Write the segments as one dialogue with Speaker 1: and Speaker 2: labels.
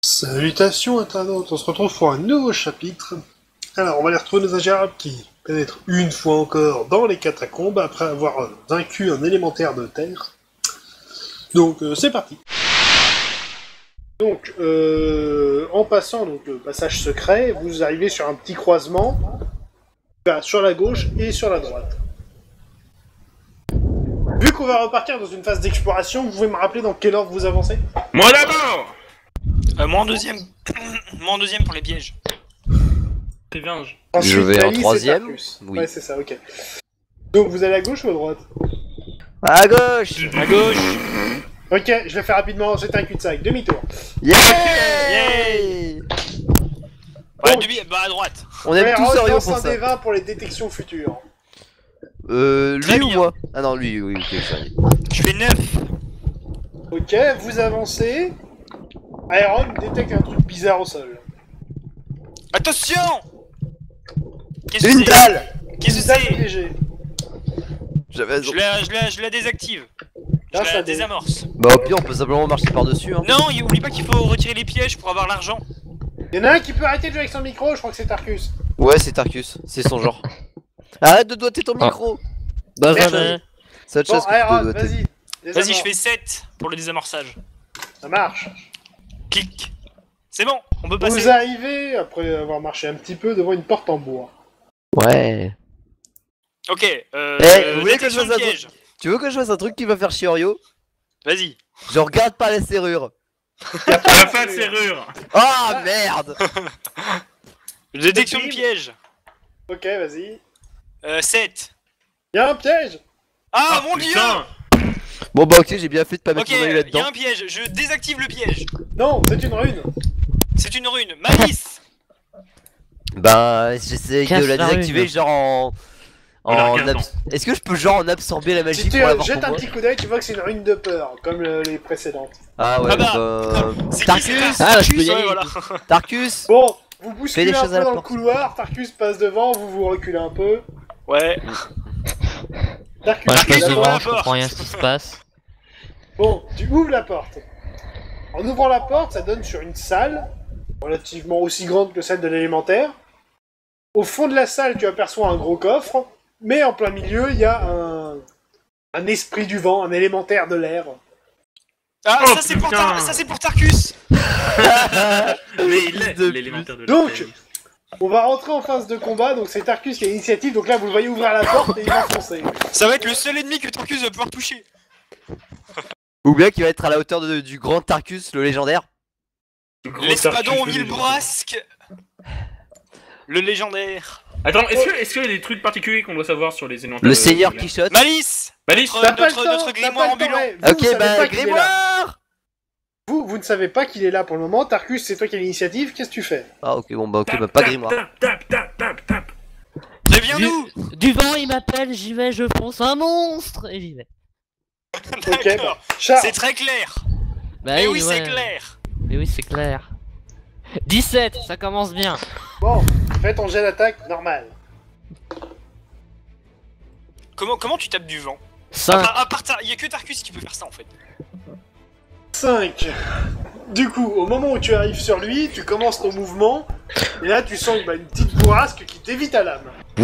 Speaker 1: Salutations internautes, on se retrouve pour un nouveau chapitre. Alors on va aller retrouver nos ingérables qui pénètrent une fois encore dans les catacombes après avoir vaincu un élémentaire de terre. Donc c'est parti. Donc en passant donc, le passage secret, vous arrivez sur un petit croisement sur la gauche et sur la droite. Vu qu'on va repartir dans une phase d'exploration, vous pouvez me rappeler dans quel ordre vous avancez?
Speaker 2: Moi d'abord.
Speaker 3: Moi en deuxième. Moi en deuxième pour les pièges.
Speaker 2: C'est vinge.
Speaker 1: Ensuite,
Speaker 4: Je vais en
Speaker 1: Lali, c'est
Speaker 4: troisième.
Speaker 1: Tarkus.
Speaker 4: Oui.
Speaker 1: Ouais, c'est ça, ok. Donc vous allez à gauche ou à droite?
Speaker 4: À gauche.
Speaker 3: À gauche.
Speaker 1: Ok, je vais faire rapidement, c'est un cul-de-sac, demi-tour.
Speaker 4: Yeah,
Speaker 3: Ouais,
Speaker 1: Donc,
Speaker 3: bah à droite.
Speaker 4: On aime tous Orion
Speaker 1: lance
Speaker 4: pour
Speaker 1: un
Speaker 4: ça.
Speaker 1: des 20 pour les détections futures.
Speaker 3: Très
Speaker 4: Lui ou
Speaker 3: bien.
Speaker 4: moi? Ah non, lui, oui, ok, ça y est.
Speaker 3: Je fais 9.
Speaker 1: Ok, vous avancez. Iron détecte un truc bizarre au sol.
Speaker 3: Attention. Qu'est-ce que
Speaker 4: Une
Speaker 3: c'est?
Speaker 4: dalle.
Speaker 3: Qu'est-ce que
Speaker 1: Une dalle
Speaker 3: c'est?
Speaker 1: piégée.
Speaker 4: J'avais
Speaker 3: Je la désactive. Je
Speaker 1: Grâce à
Speaker 3: la
Speaker 1: des-
Speaker 3: désamorce.
Speaker 4: Bah au pire, on peut simplement marcher par-dessus, hein.
Speaker 3: Non, oublie pas qu'il faut retirer les pièges pour avoir l'argent.
Speaker 1: Il y en a un qui peut arrêter de jouer avec son micro, je crois que c'est Tarkus.
Speaker 4: Ouais, c'est Tarkus, c'est son genre. Arrête de doigter ton micro.
Speaker 1: Benjamin.
Speaker 4: C'est autre
Speaker 1: Bon,
Speaker 4: chose que tu dois
Speaker 1: Iron,
Speaker 4: doigter.
Speaker 1: vas-y.
Speaker 3: Vas-y,
Speaker 1: désamorce.
Speaker 3: je fais 7 pour le désamorçage.
Speaker 1: Ça marche.
Speaker 3: Clic. C'est bon, on peut passer.
Speaker 1: Vous arrivez, après avoir marché un petit peu, devant une porte en bois.
Speaker 4: Ouais.
Speaker 3: Ok,
Speaker 4: vous voulez que je
Speaker 3: détection
Speaker 4: fasse un
Speaker 3: de piège.
Speaker 4: Tu veux que je fasse un truc qui va faire chier Orio?
Speaker 3: Vas-y.
Speaker 4: Je regarde pas la serrure.
Speaker 2: Y'a pas de serrure.
Speaker 4: Ah merde.
Speaker 3: Détection de
Speaker 1: Bim.
Speaker 3: piège.
Speaker 1: Ok, vas-y.
Speaker 3: 7.
Speaker 1: Y'a un piège.
Speaker 3: Ah mon dieu.
Speaker 2: Putain.
Speaker 4: Bon bah ok, j'ai bien fait de pas mettre
Speaker 3: Ok,
Speaker 4: mon œil
Speaker 3: il y
Speaker 4: là-dedans.
Speaker 3: a un piège. Je désactive le piège.
Speaker 1: Non, c'est une rune.
Speaker 3: C'est une rune. Malice.
Speaker 4: Bah j'essaie
Speaker 5: Casse
Speaker 4: de la
Speaker 5: la
Speaker 4: désactiver
Speaker 5: rune.
Speaker 4: genre en...
Speaker 2: En la regardant.
Speaker 4: Est-ce que je peux genre en absorber la magie
Speaker 1: Si tu
Speaker 4: pour l'avoir
Speaker 1: jettes
Speaker 4: pour
Speaker 1: un
Speaker 4: moi?
Speaker 1: petit coup d'œil, tu vois que c'est une rune de peur, comme les précédentes.
Speaker 4: Ah ouais,
Speaker 3: Ah bah. C'est qui, c'est
Speaker 4: Tarkus.
Speaker 5: Ah, je peux y
Speaker 3: Ouais,
Speaker 5: aller.
Speaker 3: voilà.
Speaker 4: Tarkus.
Speaker 1: Bon, vous
Speaker 4: Fais
Speaker 1: bousculez
Speaker 4: des
Speaker 1: un
Speaker 4: choses
Speaker 1: peu
Speaker 4: à la
Speaker 1: dans le
Speaker 4: porte.
Speaker 1: couloir, Tarkus passe devant, vous vous reculez un peu.
Speaker 3: Ouais.
Speaker 1: Tarkus,
Speaker 5: Moi je
Speaker 1: tu
Speaker 5: passe
Speaker 1: la
Speaker 5: devant,
Speaker 1: porte.
Speaker 5: je comprends rien à ce qui se passe.
Speaker 1: Bon, tu ouvres la porte. En ouvrant la porte, ça donne sur une salle, relativement aussi grande que celle de l'élémentaire. Au fond de la salle, tu aperçois un gros coffre, mais en plein milieu, il y a un esprit du vent, un élémentaire de l'air.
Speaker 3: Ah,
Speaker 2: Oh,
Speaker 3: ça c'est pour
Speaker 2: putain.
Speaker 3: ça c'est pour Tarkus.
Speaker 2: Mais il est
Speaker 4: De
Speaker 2: l'élémentaire de
Speaker 1: Donc,
Speaker 2: la
Speaker 1: on va rentrer en phase de combat, donc c'est Tarkus qui a l'initiative, donc là vous le voyez ouvrir la porte et il va foncer.
Speaker 3: Ça va être le seul ennemi que Tarkus va pouvoir toucher.
Speaker 4: Ou bien qu'il va être à la hauteur du grand Tarkus, le légendaire.
Speaker 3: L'espadon au mille bourrasques. Le légendaire.
Speaker 2: Attends, est-ce qu'il y a des trucs particuliers qu'on doit savoir sur les élémentaires
Speaker 4: Le
Speaker 2: de-
Speaker 4: seigneur
Speaker 2: de-
Speaker 4: Quichotte.
Speaker 3: Malice.
Speaker 2: Malice.
Speaker 1: T'as pas le temps,
Speaker 3: Notre
Speaker 1: t'as
Speaker 3: grimoire
Speaker 1: pas le temps,
Speaker 3: ambulant.
Speaker 1: ouais. Vous, vous
Speaker 4: Ok,
Speaker 1: savez
Speaker 4: bah
Speaker 1: pas qu'il est là.
Speaker 4: grimoire.
Speaker 1: Vous ne savez pas qu'il est là pour le moment. Tarkus, c'est toi qui as l'initiative, qu'est-ce que tu fais?
Speaker 4: Ah ok, bon bah ok,
Speaker 2: Tape,
Speaker 4: bah pas
Speaker 2: tape,
Speaker 4: grimoire.
Speaker 2: tape.
Speaker 3: Préviens-nous.
Speaker 5: Du vent, il m'appelle, j'y vais, je fonce un monstre et j'y vais.
Speaker 1: Ok,
Speaker 3: D'accord.
Speaker 1: Charles,
Speaker 3: C'est très clair.
Speaker 5: Bah
Speaker 3: Eh oui,
Speaker 5: ouais.
Speaker 3: c'est clair.
Speaker 5: Mais oui, c'est clair. 17, ça commence bien.
Speaker 1: bon, fais ton jet d'attaque normal.
Speaker 3: Comment tu tapes du vent?
Speaker 5: 5.
Speaker 3: Il y a que Tarkus qui peut faire ça en fait.
Speaker 1: 5. Du coup, au moment où tu arrives sur lui, tu commences ton mouvement, et là tu sens une petite bourrasque qui t'évite à l'âme.
Speaker 2: Oh,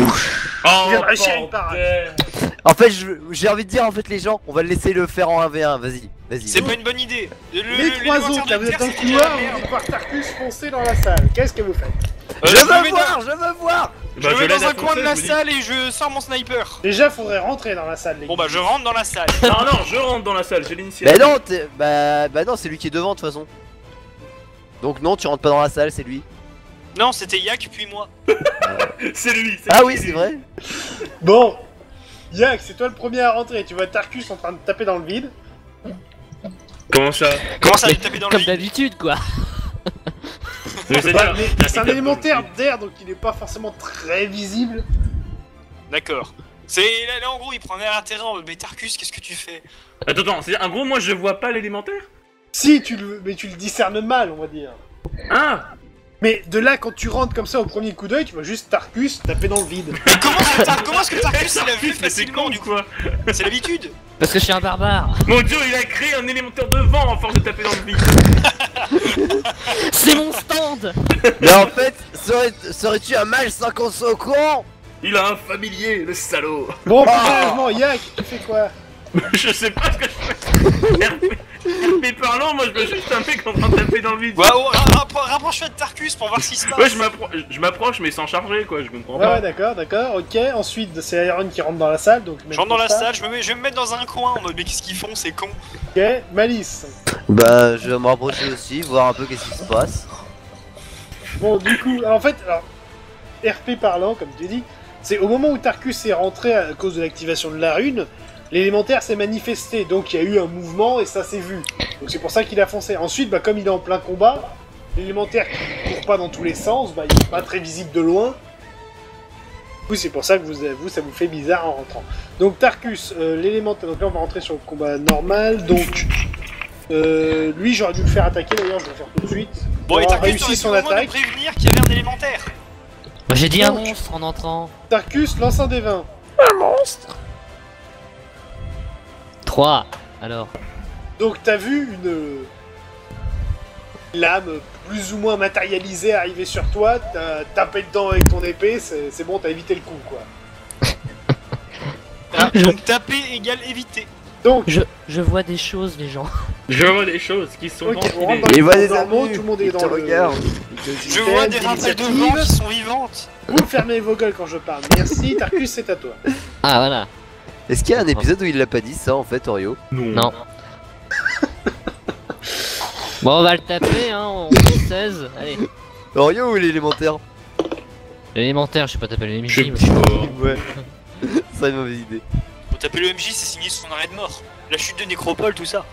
Speaker 1: Il vient de réussir une parade.
Speaker 2: bordel.
Speaker 4: En fait, j'ai envie de dire en fait les gens, on va le laisser le faire en 1v1, vas-y, vas-y.
Speaker 3: C'est pas une bonne idée.
Speaker 1: Les trois autres, là vous êtes dans le couloir, vous venez de voir Tarkus foncer dans la salle. Qu'est-ce que vous faites?
Speaker 4: Je
Speaker 3: me
Speaker 4: veux
Speaker 3: mets
Speaker 4: voir, je veux voir.
Speaker 3: Je
Speaker 2: Bah,
Speaker 3: me mets
Speaker 2: l'aide
Speaker 3: dans
Speaker 2: à
Speaker 3: un coin de
Speaker 2: foncer,
Speaker 3: la
Speaker 2: je me dis.
Speaker 3: salle et je sors mon sniper.
Speaker 1: Déjà, faudrait rentrer dans la salle, les
Speaker 3: Bon
Speaker 1: gars.
Speaker 3: bah je rentre dans la salle.
Speaker 2: Non, je rentre dans la salle, j'ai l'initiative.
Speaker 4: Bah non, bah non, c'est lui qui est devant de toute façon. Donc non, tu rentres pas dans la salle, c'est lui.
Speaker 3: Non, c'était Yak puis moi.
Speaker 2: C'est lui.
Speaker 4: Ah oui, c'est vrai.
Speaker 1: Bon, Yak, c'est toi le premier à rentrer. Tu vois Tarkus en train de taper dans le vide.
Speaker 2: Comment ça?
Speaker 3: Comment ça, j'ai tapé dans le
Speaker 5: Comme
Speaker 3: vide?
Speaker 5: d'habitude, quoi.
Speaker 2: Mais
Speaker 1: C'est pas- mais c'est un élémentaire d'air, donc il est pas forcément très visible.
Speaker 3: D'accord. C'est là en gros il prend un air atterrant. Mais Tarkus, qu'est-ce que tu fais?
Speaker 2: Attends, c'est en gros moi je vois pas l'élémentaire?
Speaker 1: Si, mais tu le discernes mal, on va dire.
Speaker 2: Ah.
Speaker 1: Mais de là, quand tu rentres comme ça au premier coup d'œil, tu vois juste Tarkus taper dans le vide.
Speaker 3: Comment est-ce que Tarkus il a vu
Speaker 2: Mais c'est
Speaker 3: facilement
Speaker 2: con
Speaker 3: du
Speaker 2: ou
Speaker 3: coup?
Speaker 2: quoi?
Speaker 3: C'est l'habitude.
Speaker 5: Parce que je suis un barbare.
Speaker 2: Mon dieu, il a créé un élémentaire de vent en force de taper dans le vide.
Speaker 5: C'est mon stand.
Speaker 4: Mais en fait, serais-tu un mage sans qu'on soit au courant?
Speaker 2: Il a un familier, le salaud.
Speaker 1: Bon, plus sérieusement, Yak, tu fais quoi?
Speaker 2: Je sais pas ce que je fais. RP parlant, moi je veux juste un mec en train de taper dans le vide.
Speaker 3: Ouais, rapproche-toi de Tarkus pour voir ce qui se passe.
Speaker 2: Ouais, je m'approche mais sans charger quoi, je comprends
Speaker 1: Ouais,
Speaker 2: pas.
Speaker 1: ouais, d'accord, ok. Ensuite, c'est Iron qui rentre dans la salle, donc...
Speaker 3: Je rentre dans la salle, je vais me mettre dans un coin en mode mais qu'est-ce qu'ils font, c'est con.
Speaker 1: Ok, Malice.
Speaker 4: Bah, je vais me rapprocher aussi, voir un peu qu'est-ce qui se passe.
Speaker 1: Bon, du coup, en fait, alors, RP parlant, comme tu dis, c'est au moment où Tarkus est rentré à cause de l'activation de la rune, l'élémentaire s'est manifesté, donc il y a eu un mouvement et ça s'est vu. Donc c'est pour ça qu'il a foncé. Ensuite, bah, comme il est en plein combat, l'élémentaire qui court pas dans tous les sens, bah, il est pas très visible de loin. Du coup, c'est pour ça que vous, ça vous fait bizarre en rentrant. Donc Tarkus, l'élémentaire, donc là on va rentrer sur le combat normal, donc... lui j'aurais dû le faire attaquer d'ailleurs, je vais le faire tout de suite.
Speaker 3: Bon, et
Speaker 1: Il aura
Speaker 3: Tarkus,
Speaker 1: réussi son
Speaker 3: t'aurais pu au moins nous
Speaker 1: attaque.
Speaker 3: prévenir qu'il y avait un élémentaire.
Speaker 5: Moi j'ai dit un
Speaker 1: Donc.
Speaker 5: monstre en entrant.
Speaker 1: Tarkus lance un des 20.
Speaker 5: 3. Alors.
Speaker 1: Donc t'as vu une lame plus ou moins matérialisée arriver sur toi, t'as tapé dedans avec ton épée, c'est bon, t'as évité le coup quoi.
Speaker 3: Ah, donc taper égale éviter.
Speaker 1: Donc,
Speaker 5: Je vois des choses, les gens.
Speaker 2: Je vois des choses qui sont
Speaker 1: ok, on
Speaker 2: ventilées.
Speaker 1: rentre dans
Speaker 4: Il
Speaker 1: les
Speaker 4: voit
Speaker 1: temps
Speaker 4: des
Speaker 1: normaux,
Speaker 4: amis,
Speaker 1: tout le monde est
Speaker 4: il
Speaker 1: dans
Speaker 4: te
Speaker 1: le...
Speaker 4: regarde.
Speaker 3: Je vois des rafales de vent qui sont vivantes.
Speaker 1: Vous fermez vos gueules quand je parle. Merci, Tarkus, c'est à toi.
Speaker 5: Ah voilà.
Speaker 4: Est-ce qu'il y a un épisode où il l'a pas dit ça en fait, Orio?
Speaker 5: Non. Bon, on va le taper, hein. On fait 16. Allez.
Speaker 4: Orio ou l'élémentaire?
Speaker 5: L'élémentaire, je sais pas taper les
Speaker 2: Je
Speaker 5: MJ.
Speaker 2: sais pas.
Speaker 4: Ouais. C'est une mauvaise idée.
Speaker 3: Pour taper le MJ, c'est signé son arrêt de mort. La chute de Nécropole, tout ça.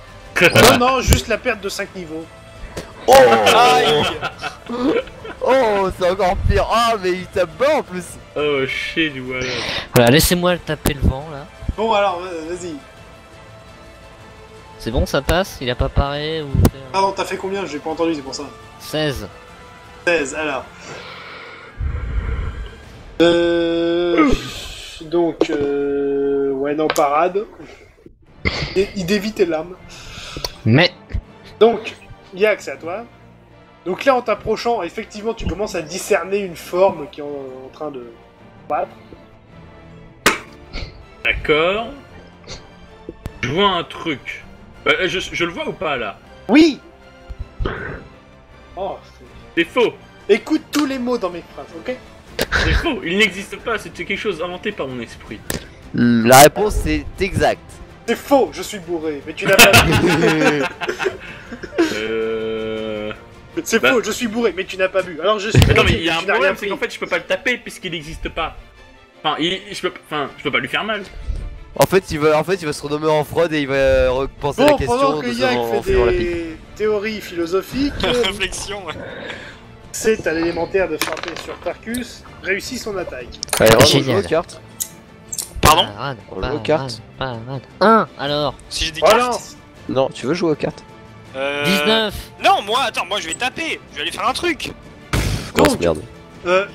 Speaker 1: Non, non, juste la perte de 5 niveaux.
Speaker 4: Oh
Speaker 3: Aïe.
Speaker 4: Oh, c'est encore pire. Ah, mais il tape bas en plus.
Speaker 2: Oh shit, voilà.
Speaker 5: Voilà, laissez-moi le taper le vent là.
Speaker 1: Bon alors, vas-y.
Speaker 5: C'est bon, ça passe. Il a pas paré ou.
Speaker 1: Pardon, t'as fait combien? J'ai pas entendu, c'est pour ça.
Speaker 5: 16.
Speaker 1: 16, alors. Donc, ouais, non, parade. Il dévie tes lames.
Speaker 5: Mais.
Speaker 1: Donc, Yak, c'est à toi. Donc là, en t'approchant, effectivement, tu commences à discerner une forme qui est en train de battre.
Speaker 2: D'accord. Je vois un truc. Je le vois ou pas là?
Speaker 1: Oui. Oh,
Speaker 2: C'est faux.
Speaker 1: écoute tous les mots dans mes phrases, ok?
Speaker 2: C'est faux. Il n'existe pas. C'était quelque chose inventé par mon esprit.
Speaker 4: La réponse c'est exact.
Speaker 1: C'est faux, je suis bourré, mais tu n'as pas bu. C'est
Speaker 2: Bah.
Speaker 1: faux, je suis bourré, mais tu n'as pas bu. Alors je suis.
Speaker 2: Attends, mais
Speaker 1: bourré,
Speaker 2: il y a un
Speaker 1: tu n'as rien
Speaker 2: problème, c'est
Speaker 1: pris.
Speaker 2: qu'en fait, je peux pas le taper puisqu'il n'existe pas. Enfin, je peux pas lui faire mal.
Speaker 4: En fait, il va se renommer en fraude et il va repenser
Speaker 1: Bon,
Speaker 4: la question
Speaker 1: pendant que
Speaker 4: de
Speaker 1: Yak
Speaker 4: en
Speaker 1: fait
Speaker 4: faisant la pique.
Speaker 1: des théories philosophiques,
Speaker 3: Réflexion. Ouais.
Speaker 1: c'est à l'élémentaire de frapper sur Tarkus, réussit son attaque.
Speaker 4: Allez, on joue
Speaker 5: Génial.
Speaker 4: aux cartes.
Speaker 3: Pardon?
Speaker 5: Parade,
Speaker 4: On joue aux cartes.
Speaker 5: parade. 1 alors.
Speaker 3: Si j'ai des cartes.
Speaker 1: Relance.
Speaker 4: Non, tu veux jouer aux cartes?
Speaker 5: 19.
Speaker 3: Non, moi je vais taper. Je vais aller faire un truc.
Speaker 4: Grosse
Speaker 1: Donc,
Speaker 4: merde.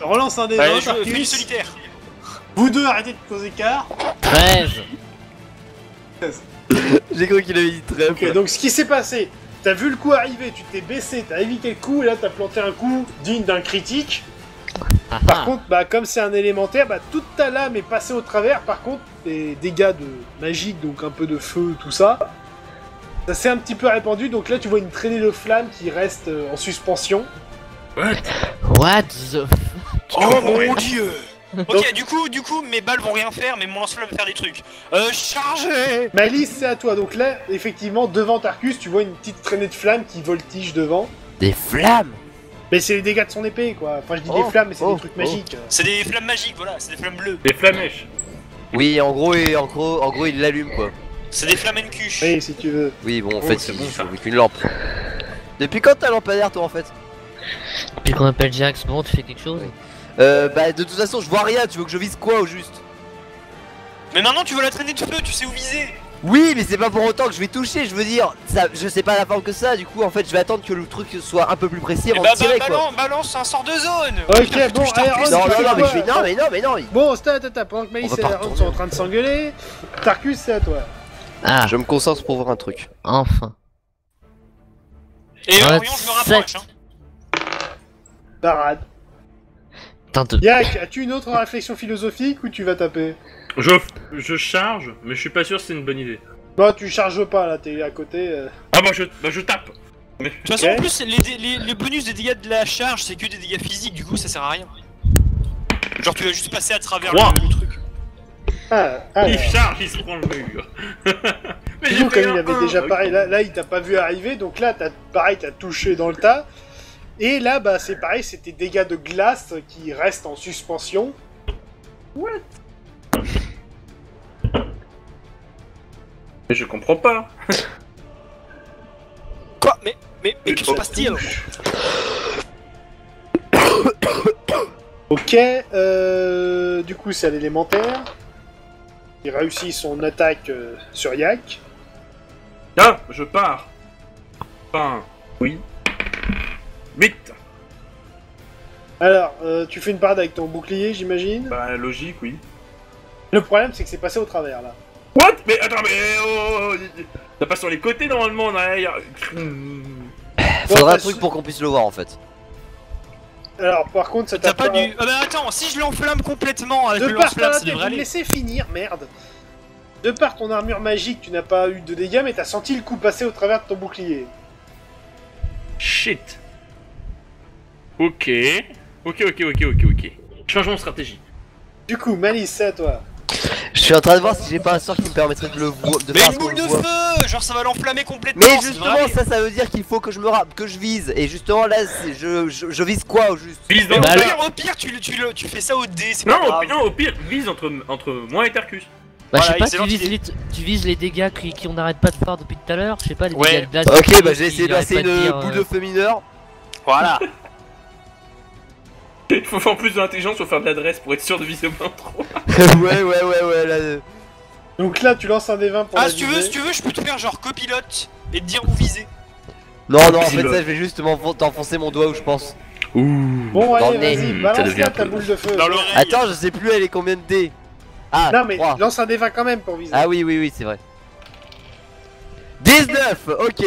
Speaker 1: relance un des
Speaker 3: Allez,
Speaker 1: 20,
Speaker 3: je fais du
Speaker 1: Tarkus.
Speaker 3: solitaire.
Speaker 1: Vous deux arrêtez de causer écart.
Speaker 5: 13.
Speaker 4: J'ai cru qu'il avait dit trèfle.
Speaker 1: Ok, donc ce qui s'est passé, t'as vu le coup arriver, tu t'es baissé, t'as évité le coup, et là t'as planté un coup digne d'un critique.
Speaker 5: Ah,
Speaker 1: Par
Speaker 5: ah.
Speaker 1: contre, bah, comme c'est un élémentaire, bah, toute ta lame est passée au travers. Par contre, les dégâts de magique, donc un peu de feu, tout ça, ça s'est un petit peu répandu. Donc là, tu vois une traînée de flammes qui reste en suspension.
Speaker 5: What the f...
Speaker 3: Oh mon dieu. Ok,
Speaker 1: Donc-
Speaker 3: du coup, mes balles vont rien faire, mais mon lance-flamme va faire des trucs. Chargez.
Speaker 1: Malice, c'est à toi. Donc là, effectivement, devant Tarkus, tu vois une petite traînée de flammes qui voltige devant.
Speaker 4: Des flammes.
Speaker 1: Mais c'est les dégâts de son épée, quoi. Enfin, je dis
Speaker 4: Oh,
Speaker 1: des flammes, mais c'est
Speaker 4: oh,
Speaker 1: des trucs
Speaker 4: oh.
Speaker 1: magiques.
Speaker 3: C'est des flammes magiques, voilà, c'est des flammes bleues.
Speaker 2: Des flamèches.
Speaker 4: Oui, en gros, il l'allume quoi.
Speaker 3: C'est des flammes NQ.
Speaker 1: Oui, si tu veux.
Speaker 4: Oui, bon, en
Speaker 2: Oh,
Speaker 4: fait,
Speaker 2: c'est
Speaker 4: il
Speaker 2: bon,
Speaker 4: faut
Speaker 2: ça.
Speaker 4: avec une lampe. Depuis quand t'as lampadaire, toi, en fait?
Speaker 5: Puis qu'on appelle Jax, bon, tu fais quelque chose?
Speaker 4: Bah, de toute façon, je vois rien. Tu veux que je vise quoi au juste?
Speaker 3: Mais maintenant tu veux la traîner de feu, tu sais où viser.
Speaker 4: Oui, mais c'est pas pour autant que je vais toucher. Je veux dire, ça, je sais pas la forme que ça. Du coup, en fait, je vais attendre que le truc soit un peu plus précis
Speaker 3: Et
Speaker 4: avant
Speaker 3: bah,
Speaker 4: de tirer, quoi.
Speaker 3: balance un sort de zone.
Speaker 1: Ok, bon,
Speaker 3: Touche Tarkus.
Speaker 1: Iron,
Speaker 4: Non,
Speaker 1: tu
Speaker 4: non,
Speaker 1: fais
Speaker 4: non, mais
Speaker 1: quoi
Speaker 4: je vais. Non, mais non, mais non.
Speaker 1: Bon, stop, pendant que Malice
Speaker 4: On va
Speaker 1: et
Speaker 4: pas
Speaker 1: Aaron
Speaker 4: retourner.
Speaker 1: sont en train de s'engueuler, Tarkus, c'est à toi.
Speaker 5: Ah,
Speaker 4: Je me concentre pour voir un truc.
Speaker 5: enfin.
Speaker 3: Et
Speaker 5: Ouais,
Speaker 3: Orion, je me rapproche. Hein.
Speaker 1: Parade.
Speaker 5: Tente.
Speaker 1: Yak, as-tu une autre réflexion philosophique ou tu vas taper?
Speaker 2: Je charge, mais je suis pas sûr que c'est une bonne idée.
Speaker 1: Non, tu charges pas là, t'es à côté.
Speaker 2: Ah bah je tape.
Speaker 3: De toute façon,
Speaker 1: Ok.
Speaker 3: en plus, les bonus des dégâts de la charge, c'est que des dégâts physiques, du coup, ça sert à rien. Genre, tu vas juste passer à travers
Speaker 2: Trois.
Speaker 3: le truc.
Speaker 1: Ah,
Speaker 2: Il
Speaker 1: alors.
Speaker 2: charge, il se prend le mur. Mais
Speaker 1: Du
Speaker 2: j'ai
Speaker 1: coup,
Speaker 2: fait
Speaker 1: comme il
Speaker 2: un
Speaker 1: avait
Speaker 2: un.
Speaker 1: déjà
Speaker 2: Ok.
Speaker 1: pareil, là il t'a pas vu arriver, donc là t'as touché dans le tas. Et là bah c'est pareil, c'est tes dégâts de glace qui restent en suspension.
Speaker 2: Mais je comprends pas.
Speaker 3: Quoi? Mais que se passe-t-il?
Speaker 1: Ok, du coup c'est à l'élémentaire. Il réussit son attaque sur Yak.
Speaker 2: Ah, je pars. Enfin, oui. Vite.
Speaker 1: Alors, tu fais une parade avec ton bouclier, j'imagine.
Speaker 2: Bah logique, oui.
Speaker 1: Le problème c'est que c'est passé au travers là.
Speaker 2: What? Mais attends, mais ça passe sur les côtés normalement en arrière.
Speaker 4: Faudra un
Speaker 1: bah,
Speaker 4: truc pour qu'on puisse le voir en fait.
Speaker 1: Alors par contre ça
Speaker 3: T'as
Speaker 1: t'a
Speaker 3: pas du. Ah bah attends, si je l'enflamme complètement avec
Speaker 1: De
Speaker 3: le
Speaker 1: par
Speaker 3: lance-flamme,
Speaker 1: ta
Speaker 3: ça
Speaker 1: tête,
Speaker 3: devrait
Speaker 1: vous me
Speaker 3: aller.
Speaker 1: laissez finir, merde. De par ton armure magique, tu n'as pas eu de dégâts, mais t'as senti le coup passer au travers de ton bouclier.
Speaker 2: Shit. Ok. Ok. Changeons de stratégie.
Speaker 1: Du coup, Malice, c'est à toi.
Speaker 4: Je suis en train de voir si j'ai pas un sort qui me permettrait de le voir. De
Speaker 3: Mais
Speaker 4: faire
Speaker 3: une boule de
Speaker 4: ce qu'on voit.
Speaker 3: feu! Genre, ça va l'enflammer complètement.
Speaker 4: Mais
Speaker 3: ça
Speaker 4: justement,
Speaker 3: devrait aller.
Speaker 4: ça veut dire qu'il faut que que je vise. Et justement là, je vise quoi au juste?
Speaker 2: Vise dans
Speaker 3: Mais
Speaker 2: le
Speaker 5: bah,
Speaker 3: au pire, tu fais ça au dé, c'est
Speaker 2: Non,
Speaker 3: pas grave.
Speaker 2: non, au pire, vise entre moi et Tercus.
Speaker 5: Bah, je sais
Speaker 3: Voilà,
Speaker 5: pas,
Speaker 3: excellente idée.
Speaker 5: tu vises les dégâts qu'on n'arrête pas de faire depuis tout à l'heure. Je sais pas, les
Speaker 3: Ouais.
Speaker 5: dégâts de glace.
Speaker 4: Ok, bah j'ai
Speaker 5: qui
Speaker 4: essayé de
Speaker 5: arrêtent
Speaker 4: passer
Speaker 5: pas
Speaker 4: une
Speaker 5: dire,
Speaker 4: boule de feu mineur.
Speaker 3: Voilà.
Speaker 2: Il faut faire plus d'intelligence pour faire de l'adresse pour être sûr de viser au moins trop.
Speaker 4: ouais, là.
Speaker 1: Donc là, tu lances un des 20 pour
Speaker 3: Ah,
Speaker 1: la
Speaker 3: si tu veux, je peux te faire genre copilote et te dire où viser.
Speaker 4: Non, en fait,
Speaker 2: Pilote.
Speaker 4: ça, je vais juste t'enfoncer mon doigt où je pense.
Speaker 2: Ouh.
Speaker 1: Bon,
Speaker 4: Dans
Speaker 1: allez,
Speaker 4: le nez.
Speaker 1: vas-y,
Speaker 2: Ça
Speaker 1: balance
Speaker 2: devient
Speaker 1: là
Speaker 2: un
Speaker 1: ta
Speaker 2: peu-
Speaker 1: boule de feu.
Speaker 3: Dans l'oreille.
Speaker 4: Attends, je sais plus, elle est combien de dés? Ah,
Speaker 1: Non, mais
Speaker 4: 3.
Speaker 1: lance un des 20 quand même pour viser.
Speaker 4: Ah oui, c'est vrai. 19, ok.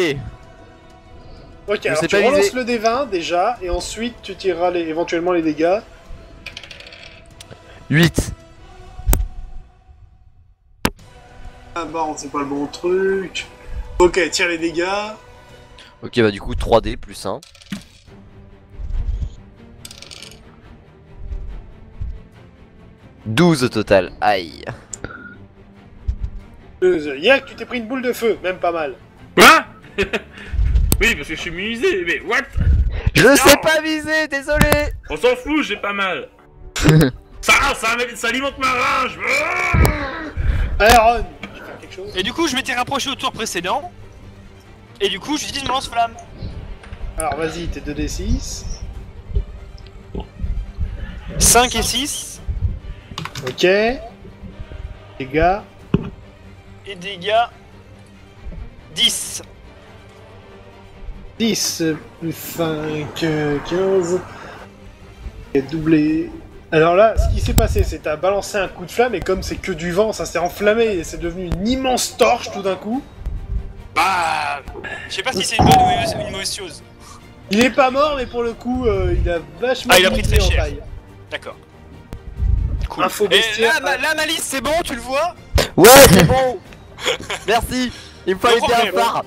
Speaker 1: Ok, alors
Speaker 4: sais
Speaker 1: tu
Speaker 4: pas
Speaker 1: relances
Speaker 4: viser.
Speaker 1: le des 20 déjà, et ensuite tu tireras éventuellement les dégâts.
Speaker 4: 8.
Speaker 1: Ah bon, c'est pas le bon truc. Ok, tire les dégâts.
Speaker 4: Ok, bah du coup 3D plus 1. « 12 au total, aïe.
Speaker 1: Yak, tu t'es pris une boule de feu, même pas mal.
Speaker 2: Quoi? Oui, parce que je suis immunisé, mais what?
Speaker 4: Je sais pas viser, désolé.
Speaker 2: On s'en fout, j'ai pas mal. ça alimente ma rage.
Speaker 1: Aaron, tu fais quelque chose?
Speaker 3: Et du coup, je m'étais rapproché au tour précédent. Et du coup, j'utilise mon lance-flamme.
Speaker 1: Alors vas-y, t'es 2d6.
Speaker 3: 5 et 6.
Speaker 1: Ok. Dégâts.
Speaker 3: Et dégâts. 10.
Speaker 1: 10 plus 5, 15. Et doublé. Alors là, ce qui s'est passé, c'est que t'as balancé un coup de flamme et comme c'est que du vent, ça s'est enflammé et c'est devenu une immense torche tout d'un coup.
Speaker 3: Bah. Je sais pas si c'est une bonne ou une mauvaise chose.
Speaker 1: Il est pas mort, mais pour le coup, il a vachement
Speaker 3: Ah, il a pris
Speaker 1: monté
Speaker 3: très
Speaker 1: en
Speaker 3: cher.
Speaker 1: taille.
Speaker 3: D'accord. Cool.
Speaker 1: Info
Speaker 3: Et
Speaker 1: bestiaire.
Speaker 3: là, Malice, c'est bon, tu le vois?
Speaker 4: Ouais, c'est bon. Merci. Il me fallait
Speaker 3: No
Speaker 4: bien un
Speaker 3: problème.
Speaker 4: phare.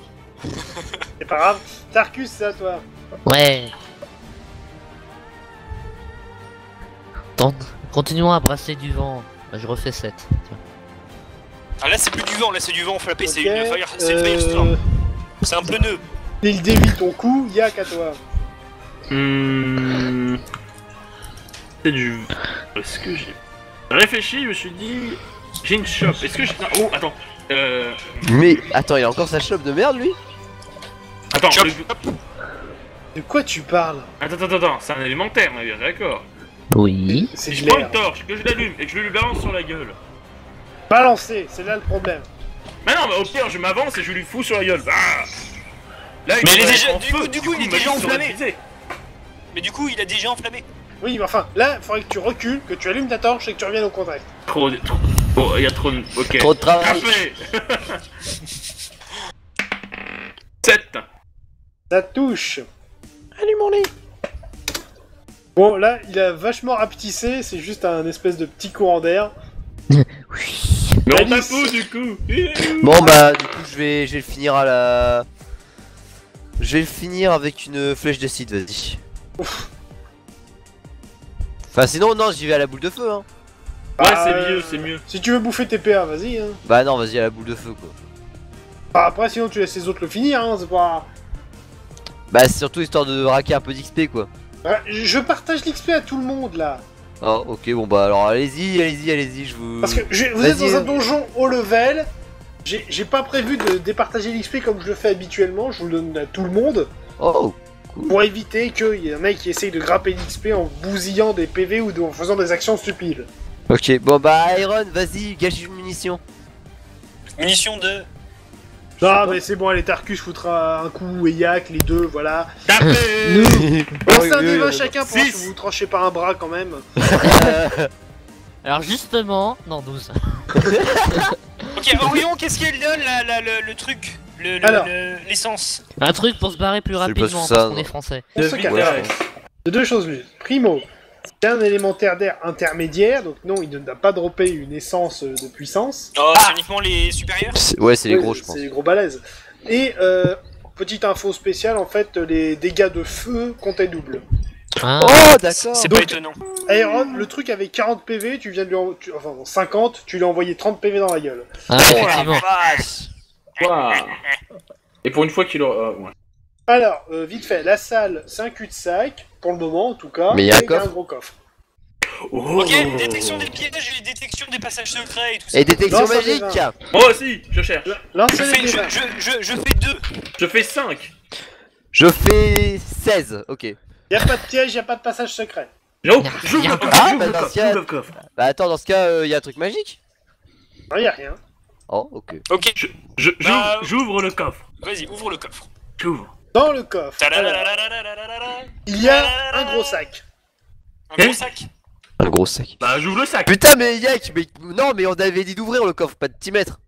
Speaker 1: C'est pas grave. Tarkus, c'est à toi.
Speaker 5: Ouais. Continuons à brasser du vent. Bah, je refais 7. Tiens.
Speaker 3: Ah, là, c'est plus du vent, là, c'est du vent flappé, c'est
Speaker 1: Ok,
Speaker 3: une firestorm. C'est un pneu.
Speaker 1: Il dévie ton coup, Yak à toi.
Speaker 2: C'est du. Est-ce que j'ai réfléchi? Je me suis dit. J'ai une shop. Est-ce que j'ai. Non, oh, attends.
Speaker 4: Mais attends, il a encore sa chope de merde lui?
Speaker 2: Attends.
Speaker 3: Shop.
Speaker 1: De quoi tu parles?
Speaker 2: Attends. C'est un élémentaire, on est bien d'accord.
Speaker 5: Oui.
Speaker 1: C'est
Speaker 2: Si
Speaker 1: de
Speaker 2: je prends
Speaker 1: l'air.
Speaker 2: une torche, que je l'allume et que je lui balance sur la gueule.
Speaker 1: Balancer, c'est là le problème.
Speaker 2: Mais non, mais au pire, je m'avance et je lui fous sur la gueule. Ah là,
Speaker 3: Mais il est
Speaker 2: devrait
Speaker 3: déjà-
Speaker 2: être en
Speaker 3: du
Speaker 2: feu,
Speaker 3: coup, il est
Speaker 2: Malice
Speaker 3: déjà
Speaker 2: aurait
Speaker 3: enflammé.
Speaker 2: visé.
Speaker 3: Mais du coup, il a déjà enflammé.
Speaker 1: Oui, mais enfin, là, il faudrait que tu recules, que tu allumes ta torche et que tu reviennes au contact.
Speaker 2: Trop. Bon, il y a trop de... Ok.
Speaker 4: Trop de travail.
Speaker 2: Café 7.
Speaker 1: Ça touche.
Speaker 3: Allez mon lit.
Speaker 1: Bon, là, il a vachement rapetissé, c'est juste un espèce de petit courant d'air.
Speaker 2: Mais on
Speaker 1: Alice.
Speaker 2: tape du coup.
Speaker 4: Bon bah du coup je vais le finir à la... Je vais le finir avec une flèche d'acide, vas-y. Enfin sinon non, j'y vais à la boule de feu hein.
Speaker 2: Ouais,
Speaker 1: Bah,
Speaker 2: c'est mieux, c'est mieux.
Speaker 1: Si tu veux bouffer tes PA, vas-y. Hein.
Speaker 4: Bah non, vas-y à la boule de feu quoi.
Speaker 1: Bah, après, sinon, tu laisses les autres le finir, hein, c'est pas...
Speaker 4: Bah c'est surtout histoire de raquer un peu d'XP quoi.
Speaker 1: Ouais, je partage l'XP à tout le monde, là.
Speaker 4: Oh ok bon bah alors allez-y, je vous...
Speaker 1: Parce que vous êtes
Speaker 4: Vas-y,
Speaker 1: dans un donjon haut level, j'ai pas prévu de départager l'XP comme je le fais habituellement, je vous le donne à tout le monde,
Speaker 4: Oh
Speaker 1: pour éviter qu'il y ait un mec qui essaye de grapper l'XP en bousillant des PV ou en faisant des actions stupides.
Speaker 4: ok, bon bah Iron, vas-y, gâche une munition.
Speaker 3: Munition de...
Speaker 1: Non mais c'est bon, allez, Tarkus foutra un coup et Yak, les deux, voilà.
Speaker 2: Tapez
Speaker 1: Lancez un
Speaker 4: oui,
Speaker 1: débat
Speaker 4: oui,
Speaker 1: chacun pour voir
Speaker 2: Six.
Speaker 1: si vous tranchez pas un bras quand même.
Speaker 5: Alors justement... Non, 12.
Speaker 3: Ok, Orion, qu'est-ce qu'il donne le truc
Speaker 1: Alors.
Speaker 3: l'essence?
Speaker 5: Un truc pour se barrer plus
Speaker 4: C'est pas
Speaker 5: rapidement,
Speaker 4: ça,
Speaker 5: parce qu'on
Speaker 4: non.
Speaker 5: est français.
Speaker 1: On se calme. De deux choses l'une. Primo, c'est un élémentaire d'air intermédiaire, donc non, il ne n'a pas droppé une essence de puissance.
Speaker 3: Oh, c'est uniquement les supérieurs?
Speaker 4: Ouais c'est les
Speaker 1: Ouais,
Speaker 4: gros je pense.
Speaker 1: C'est les gros balèzes. Et petite info spéciale, en fait, les dégâts de feu comptaient double.
Speaker 5: Ah.
Speaker 4: Oh d'accord.
Speaker 3: C'est
Speaker 1: Donc-
Speaker 3: pas étonnant.
Speaker 1: Aeron, le truc avait 40 PV, tu viens de lui enfin 50, tu lui as envoyé 30 PV dans la gueule.
Speaker 5: Ah,
Speaker 3: Oh la
Speaker 5: effectivement.
Speaker 3: vache.
Speaker 2: Quoi. Et pour une fois qu'il aura... ouais.
Speaker 1: Alors, vite fait, la salle, c'est un cul-de-sac, pour le moment en tout cas,
Speaker 4: Mais il y a un
Speaker 1: et
Speaker 4: coffre.
Speaker 1: gros coffre.
Speaker 2: Oh.
Speaker 3: Ok, détection des pièges et détection des passages secrets et tout ça.
Speaker 4: Et détection
Speaker 1: Non, ça
Speaker 4: magique.
Speaker 1: déjà.
Speaker 2: Moi aussi, je cherche.
Speaker 3: Je
Speaker 1: Lancez
Speaker 3: fais,
Speaker 1: les
Speaker 3: je,
Speaker 1: débats.
Speaker 3: je fais 2.
Speaker 2: Je fais 5.
Speaker 4: Je fais 16, ok.
Speaker 1: Y a pas de piège, y a pas de passage secret.
Speaker 2: J'ouvre
Speaker 5: Y a
Speaker 2: j'ouvre
Speaker 5: rien.
Speaker 2: le coffre,
Speaker 4: Ah,
Speaker 2: j'ouvre
Speaker 4: bah,
Speaker 2: le
Speaker 4: dans
Speaker 2: coffre,
Speaker 4: ce cas-
Speaker 2: j'ouvre le coffre.
Speaker 4: Bah attends, dans ce cas, y a un truc magique.
Speaker 1: Non, y a rien.
Speaker 4: Oh ok.
Speaker 3: Ok, Bah,
Speaker 2: J'ouvre le coffre.
Speaker 3: vas-y, ouvre le coffre.
Speaker 2: J'ouvre.
Speaker 1: Dans le coffre, alors, il y a un gros sac.
Speaker 3: Un gros sac.
Speaker 4: Un gros sac.
Speaker 2: Bah j'ouvre le sac.
Speaker 4: Putain mais Yak, mais non mais on avait dit d'ouvrir le coffre, pas de 10 mètres.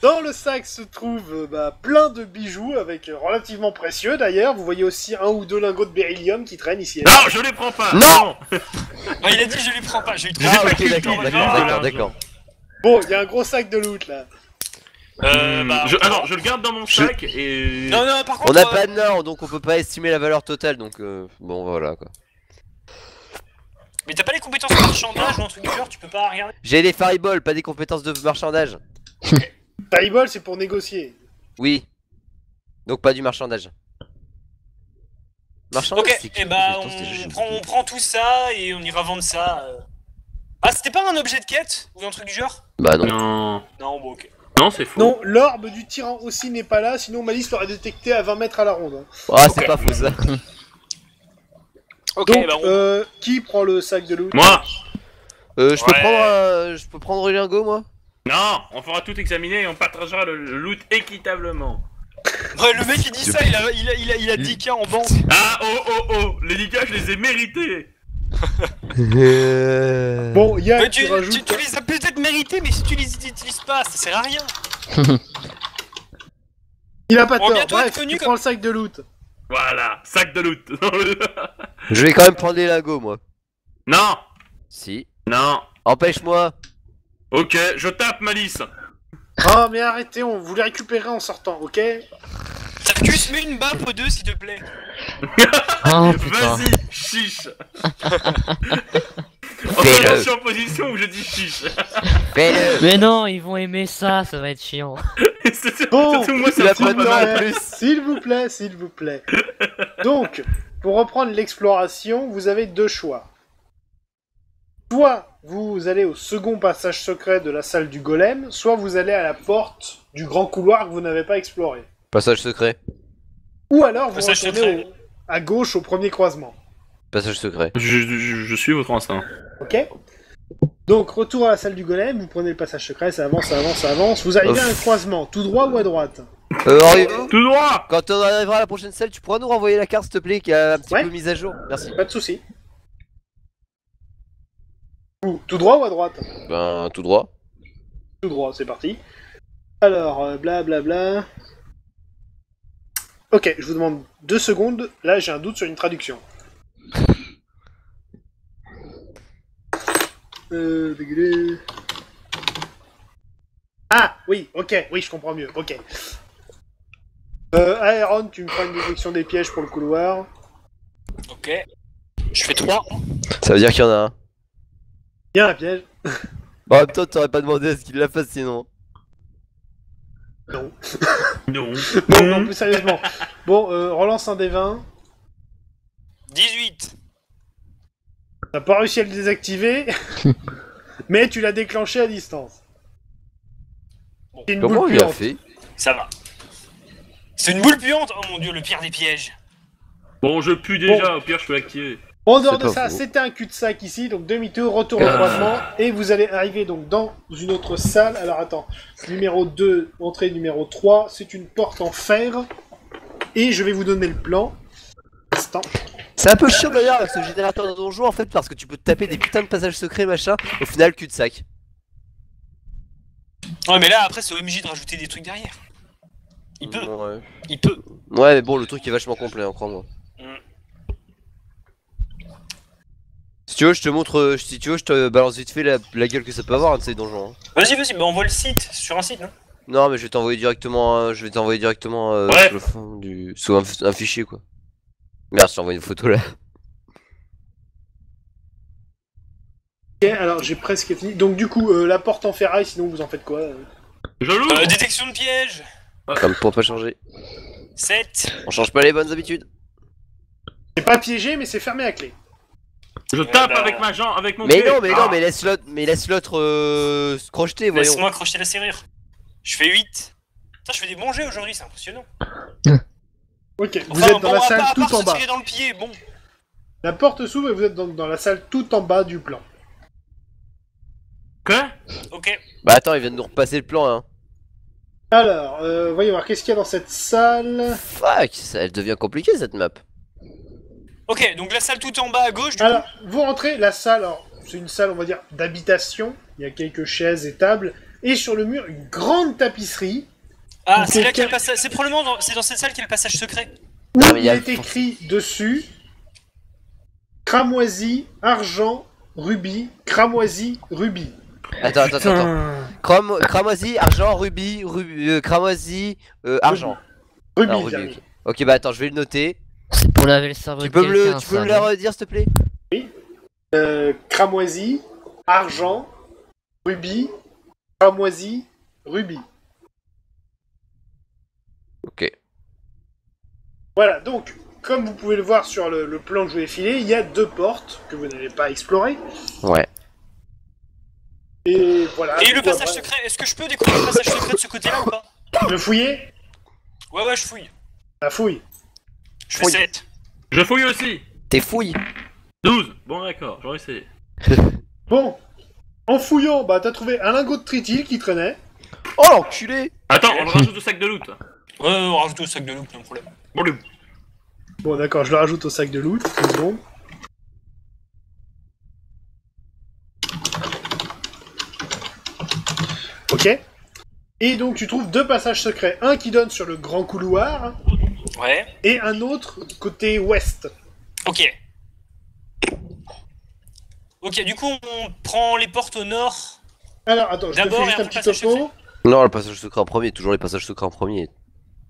Speaker 1: Dans le sac se trouve plein de bijoux, avec relativement précieux d'ailleurs. Vous voyez aussi un ou deux lingots de beryllium qui traînent ici et là.
Speaker 2: Non, je les prends pas.
Speaker 4: Non.
Speaker 3: Ah, il a dit je lui prends pas, j'ai eu trop
Speaker 4: Ah
Speaker 2: pas
Speaker 4: ok
Speaker 2: qu'il
Speaker 4: d'accord,
Speaker 2: tombe,
Speaker 4: d'accord,
Speaker 2: non,
Speaker 4: d'accord,
Speaker 2: l'argent.
Speaker 4: d'accord.
Speaker 1: Bon, il y a un gros sac de loot là.
Speaker 2: Alors, je le garde dans mon sac et...
Speaker 3: Non, non, par contre.
Speaker 4: On n'a pas de nord donc on peut pas estimer la valeur totale donc bon voilà quoi.
Speaker 3: Mais t'as pas les compétences de marchandage ou un truc du genre, tu peux pas regarder.
Speaker 4: J'ai les fireballs, pas des compétences de marchandage.
Speaker 1: Fireball, c'est pour négocier.
Speaker 4: Oui. Donc pas du marchandage. Marchandage
Speaker 3: Ok,
Speaker 4: c'est
Speaker 3: et
Speaker 4: qui,
Speaker 3: bah
Speaker 4: compétence, déjà, j'ai
Speaker 3: on
Speaker 4: oublié.
Speaker 3: prend tout ça et on ira vendre ça. Ah, c'était pas un objet de quête ou un truc du genre?
Speaker 4: Bah non.
Speaker 2: Non.
Speaker 3: Non, bon, ok.
Speaker 2: Non, c'est faux.
Speaker 1: Non, l'orbe du tyran aussi n'est pas là, sinon Malice l'aurait détecté à 20 mètres à la ronde. Hein.
Speaker 4: Ah c'est pas faux ça.
Speaker 3: Ok,
Speaker 1: Donc,
Speaker 3: bah on...
Speaker 1: qui prend le sac de loot?
Speaker 2: Moi.
Speaker 4: Je peux
Speaker 3: Ouais.
Speaker 4: prendre je peux prendre Lingo moi.
Speaker 2: Non, on fera tout examiner et on partagera le loot équitablement.
Speaker 3: Ouais, le mec il dit ça, il a 10K en banque.
Speaker 2: Ah, oh, les dégâts, je les ai mérités.
Speaker 1: Bon, Yann,
Speaker 3: Mais
Speaker 1: tu rajoutes...
Speaker 3: tu les as peut-être mérités, mais si tu les utilises pas, ça sert à rien.
Speaker 1: Il a pas
Speaker 3: On va
Speaker 1: tort,
Speaker 3: bientôt
Speaker 1: bref,
Speaker 3: être connu
Speaker 1: tu
Speaker 3: comme-
Speaker 1: prends le sac de loot.
Speaker 2: Voilà, sac de loot.
Speaker 4: Je vais quand même prendre les lingots moi.
Speaker 2: Non,
Speaker 4: Si.
Speaker 2: non.
Speaker 4: Empêche-moi.
Speaker 2: Ok, je tape Malice.
Speaker 1: Ah, mais arrêtez, on vous les récupérer en sortant, ok?
Speaker 3: Tarkus, mets une baffe aux deux s'il te plaît.
Speaker 5: Oh putain.
Speaker 2: Vas-y, chiche.
Speaker 4: Fais-le.
Speaker 2: Je suis en position où je dis chiche.
Speaker 4: Fais-le.
Speaker 5: Mais non, ils vont aimer ça, ça va être chiant.
Speaker 1: Bon,
Speaker 2: Surtout moi,
Speaker 4: il
Speaker 2: ça
Speaker 4: a
Speaker 2: me prend
Speaker 4: pas de
Speaker 2: pas
Speaker 4: temps
Speaker 2: mal.
Speaker 4: en plus.
Speaker 1: S'il vous plaît, s'il vous plaît. Donc, pour reprendre l'exploration, vous avez deux choix. Soit vous allez au second passage secret de la salle du golem, soit vous allez à la porte du grand couloir que vous n'avez pas exploré.
Speaker 4: Passage secret.
Speaker 1: Ou alors vous
Speaker 3: Passage
Speaker 1: retournez à gauche au premier croisement.
Speaker 4: Passage secret.
Speaker 2: Je suis votre instinct.
Speaker 1: Ok? Donc, retour à la salle du golem, vous prenez le passage secret, ça avance, ça avance, ça avance. Vous arrivez à un croisement, tout droit ou à droite?
Speaker 4: Henri,
Speaker 2: Tout droit.
Speaker 4: quand on arrivera à la prochaine salle, tu pourras nous renvoyer la carte s'il te plaît qui a un petit
Speaker 1: Ouais.
Speaker 4: peu mise à jour. Merci.
Speaker 1: Pas de soucis. Où tout droit ou à droite?
Speaker 4: Ben, tout droit.
Speaker 1: Tout droit, c'est parti. Alors, blablabla. Ok, je vous demande 2 secondes. Là, j'ai un doute sur une traduction. Dégueulé. Ah, oui, ok, oui, je comprends mieux, ok. Aéron, tu me feras une détection des pièges pour le couloir.
Speaker 3: Ok. Je fais 3.
Speaker 4: Ça veut dire qu'il y en a un.
Speaker 1: Il y a un piège.
Speaker 4: En même temps, t'aurais pas demandé à ce qu'il la fasse sinon.
Speaker 1: Non.
Speaker 2: Non.
Speaker 1: Non, plus sérieusement. Bon, relance un des 20.
Speaker 3: 18.
Speaker 1: T'as pas réussi à le désactiver, mais tu l'as déclenché à distance. C'est une
Speaker 4: Comment
Speaker 1: boule
Speaker 4: il a
Speaker 1: puante.
Speaker 4: fait?
Speaker 3: Ça va. C'est une boule puante. Oh mon dieu, le pire des pièges.
Speaker 2: Bon, je pue déjà, au pire, je peux l'activer.
Speaker 1: En dehors
Speaker 4: C'est
Speaker 1: de
Speaker 4: pas
Speaker 1: ça,
Speaker 4: faux.
Speaker 1: c'était un cul-de-sac ici, donc demi-tour, retour au croisement, et vous allez arriver donc dans une autre salle. Alors attends, numéro 2, entrée numéro 3, c'est une porte en fer, et je vais vous donner le plan. Instant.
Speaker 4: C'est un peu chiant d'ailleurs avec ce générateur de donjon en fait parce que tu peux te taper des putains de passages secrets machin, au final cul-de-sac.
Speaker 3: Ouais, mais là, après, c'est OMJ de rajouter des trucs derrière. Il peut.
Speaker 4: Ouais.
Speaker 3: Il peut.
Speaker 4: Ouais mais bon le truc est vachement complet hein, crois-moi. Si tu veux je te montre, si tu veux je te balance vite fait la gueule que ça peut avoir un de ces donjons. Hein.
Speaker 3: Vas-y, bah envoie le site. Sur un site, non?
Speaker 4: Non mais je vais t'envoyer directement,
Speaker 2: Ouais.
Speaker 4: sur le fond du... sous un fichier quoi. Merde je t'envoie une photo là.
Speaker 1: Ok, alors j'ai presque fini. Donc du coup, la porte en ferraille, sinon vous en faites quoi
Speaker 2: Je l'ouvre.
Speaker 3: Détection de piège.
Speaker 4: Comme pour pas changer.
Speaker 3: 7.
Speaker 4: On change pas les bonnes habitudes.
Speaker 1: C'est pas piégé, mais c'est fermé à clé.
Speaker 2: Je tape
Speaker 3: bah.
Speaker 2: avec ma jambe, avec mon
Speaker 4: Mais
Speaker 2: pied.
Speaker 4: non mais
Speaker 2: Ah.
Speaker 4: non mais laisse l'autre se crocheter voyons.
Speaker 3: Laisse-moi accrocher la serrure. Je fais 8. Putain, je fais des bons jets aujourd'hui, c'est impressionnant.
Speaker 1: Ok, vous
Speaker 3: Enfin,
Speaker 1: êtes dans
Speaker 3: bon,
Speaker 1: la
Speaker 3: à
Speaker 1: salle
Speaker 3: part
Speaker 1: tout
Speaker 3: se
Speaker 1: en bas.
Speaker 3: tirer dans le pied, bon.
Speaker 1: La porte s'ouvre et vous êtes dans la salle tout en bas du plan.
Speaker 2: Quoi?
Speaker 3: Ok.
Speaker 4: Bah attends il vient de nous repasser le plan hein.
Speaker 1: Alors, voyons voir, qu'est-ce qu'il y a dans cette salle?
Speaker 4: Fuck, elle devient compliquée cette map.
Speaker 3: Ok, donc la salle tout en bas à gauche, du
Speaker 1: Alors, vous rentrez, la salle, alors, c'est une salle, on va dire, d'habitation. Il y a quelques chaises et tables. Et sur le mur, une grande tapisserie.
Speaker 3: Ah,
Speaker 1: Ok,
Speaker 3: c'est là qu'il y a le
Speaker 1: quel-
Speaker 3: passage. C'est probablement c'est dans cette salle qu'il y a le passage secret.
Speaker 1: Où
Speaker 4: Ah, mais il
Speaker 1: il
Speaker 4: y a-
Speaker 1: est écrit dessus cramoisi, argent, rubis, cramoisi, rubis.
Speaker 4: Attends. Cramoisi, argent, rubis, cramoisi, argent.
Speaker 1: Rubis,
Speaker 4: Alors,
Speaker 1: j'ai
Speaker 4: rubis,
Speaker 1: mis.
Speaker 4: ok bah attends je vais le noter.
Speaker 5: C'est pour laver le cerveau
Speaker 4: Tu
Speaker 5: de
Speaker 4: peux me
Speaker 5: quelqu'un,
Speaker 4: le, tu peux
Speaker 5: ça,
Speaker 4: me
Speaker 5: non
Speaker 4: le redire s'il te plaît?
Speaker 1: Cramoisi, argent, rubis, cramoisi, rubis.
Speaker 4: Ok.
Speaker 1: Voilà, donc, comme vous pouvez le voir sur le plan que je vous ai filé, il y a 2 portes que vous n'avez pas explorées.
Speaker 4: Ouais.
Speaker 1: Et voilà.
Speaker 3: Et
Speaker 1: du
Speaker 3: le
Speaker 1: coup,
Speaker 3: passage
Speaker 1: après,
Speaker 3: secret, est-ce que je peux découvrir le passage secret de ce côté-là ou pas?
Speaker 1: Le fouiller?
Speaker 3: Ouais, je fouille.
Speaker 1: La fouille.
Speaker 3: Je fais
Speaker 4: Fouille.
Speaker 3: 7.
Speaker 2: Je fouille aussi.
Speaker 4: T'es fouille.
Speaker 2: 12. Bon, d'accord, j'aurais essayé.
Speaker 1: Bon, en fouillant, bah t'as trouvé un lingot de trityl qui traînait.
Speaker 4: Oh l'enculé.
Speaker 2: Attends, on le rajoute au sac de loot.
Speaker 3: Ouais, on rajoute au sac de loot, pas de problème.
Speaker 2: Bon, le...
Speaker 1: Bon d'accord, je le rajoute au sac de loot, une seconde. Ok. Et donc tu trouves 2 passages secrets, un qui donne sur le grand couloir,
Speaker 3: Ouais.
Speaker 1: et un autre côté ouest.
Speaker 3: Ok. Ok, du coup, on prend les portes au nord.
Speaker 1: Alors attends, je te
Speaker 3: D'abord,
Speaker 1: fais juste
Speaker 3: et
Speaker 1: un
Speaker 3: après
Speaker 1: petit
Speaker 3: passage
Speaker 1: topo.
Speaker 4: Non le passage secret en premier, toujours les passages secrets en premier.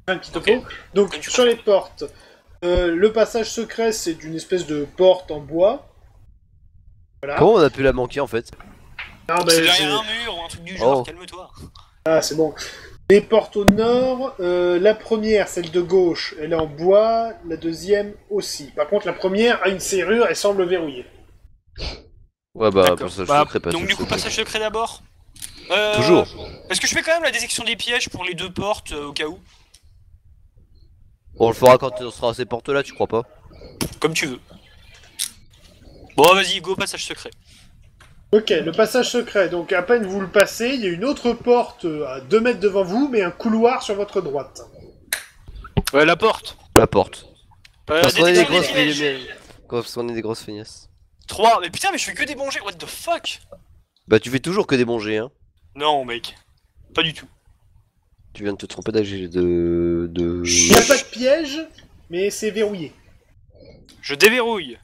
Speaker 1: Un petit topo.
Speaker 3: Ok.
Speaker 1: Donc
Speaker 3: Comme tu
Speaker 1: sur les
Speaker 3: préfères.
Speaker 1: portes, le passage secret c'est une espèce de porte en bois. Voilà.
Speaker 4: Comment on a pu la manquer en fait?
Speaker 1: Ah, bah,
Speaker 3: C'est
Speaker 1: c'est-
Speaker 3: derrière un mur ou un truc du genre,
Speaker 4: Oh.
Speaker 3: calme-toi.
Speaker 1: Ah, c'est bon. Les portes au nord, la première, celle de gauche, elle est en bois, la deuxième aussi. Par contre, la première a une serrure et semble verrouillée.
Speaker 4: Ouais bah
Speaker 3: D'accord.
Speaker 4: passage
Speaker 3: Bah,
Speaker 4: secret, passage
Speaker 3: donc du coup,
Speaker 4: secret.
Speaker 3: passage secret d'abord.
Speaker 4: Toujours.
Speaker 3: Est-ce que je fais quand même la détection des pièges pour les 2 portes au cas où?
Speaker 4: On le fera quand on sera à ces portes là, tu crois pas?
Speaker 3: Comme tu veux. Bon, vas-y, go, passage secret.
Speaker 1: Ok, le passage secret. Donc, à peine vous le passez, il y a une autre porte à 2 mètres devant vous, mais un couloir sur votre droite.
Speaker 3: Ouais, la porte.
Speaker 4: La porte. Parce qu'on est des
Speaker 3: Détection des
Speaker 4: grosses
Speaker 3: pièges.
Speaker 4: feignasses. Parce qu'on est des grosses feignasses.
Speaker 3: 3. Mais putain, mais je fais que des bons jets, what the fuck?
Speaker 4: Bah tu fais toujours que des bons jets, hein.
Speaker 3: Non, mec. Pas du tout.
Speaker 4: Tu viens de te tromper d'âge de...
Speaker 1: Il n'y a pas de piège, mais c'est verrouillé.
Speaker 3: Je déverrouille.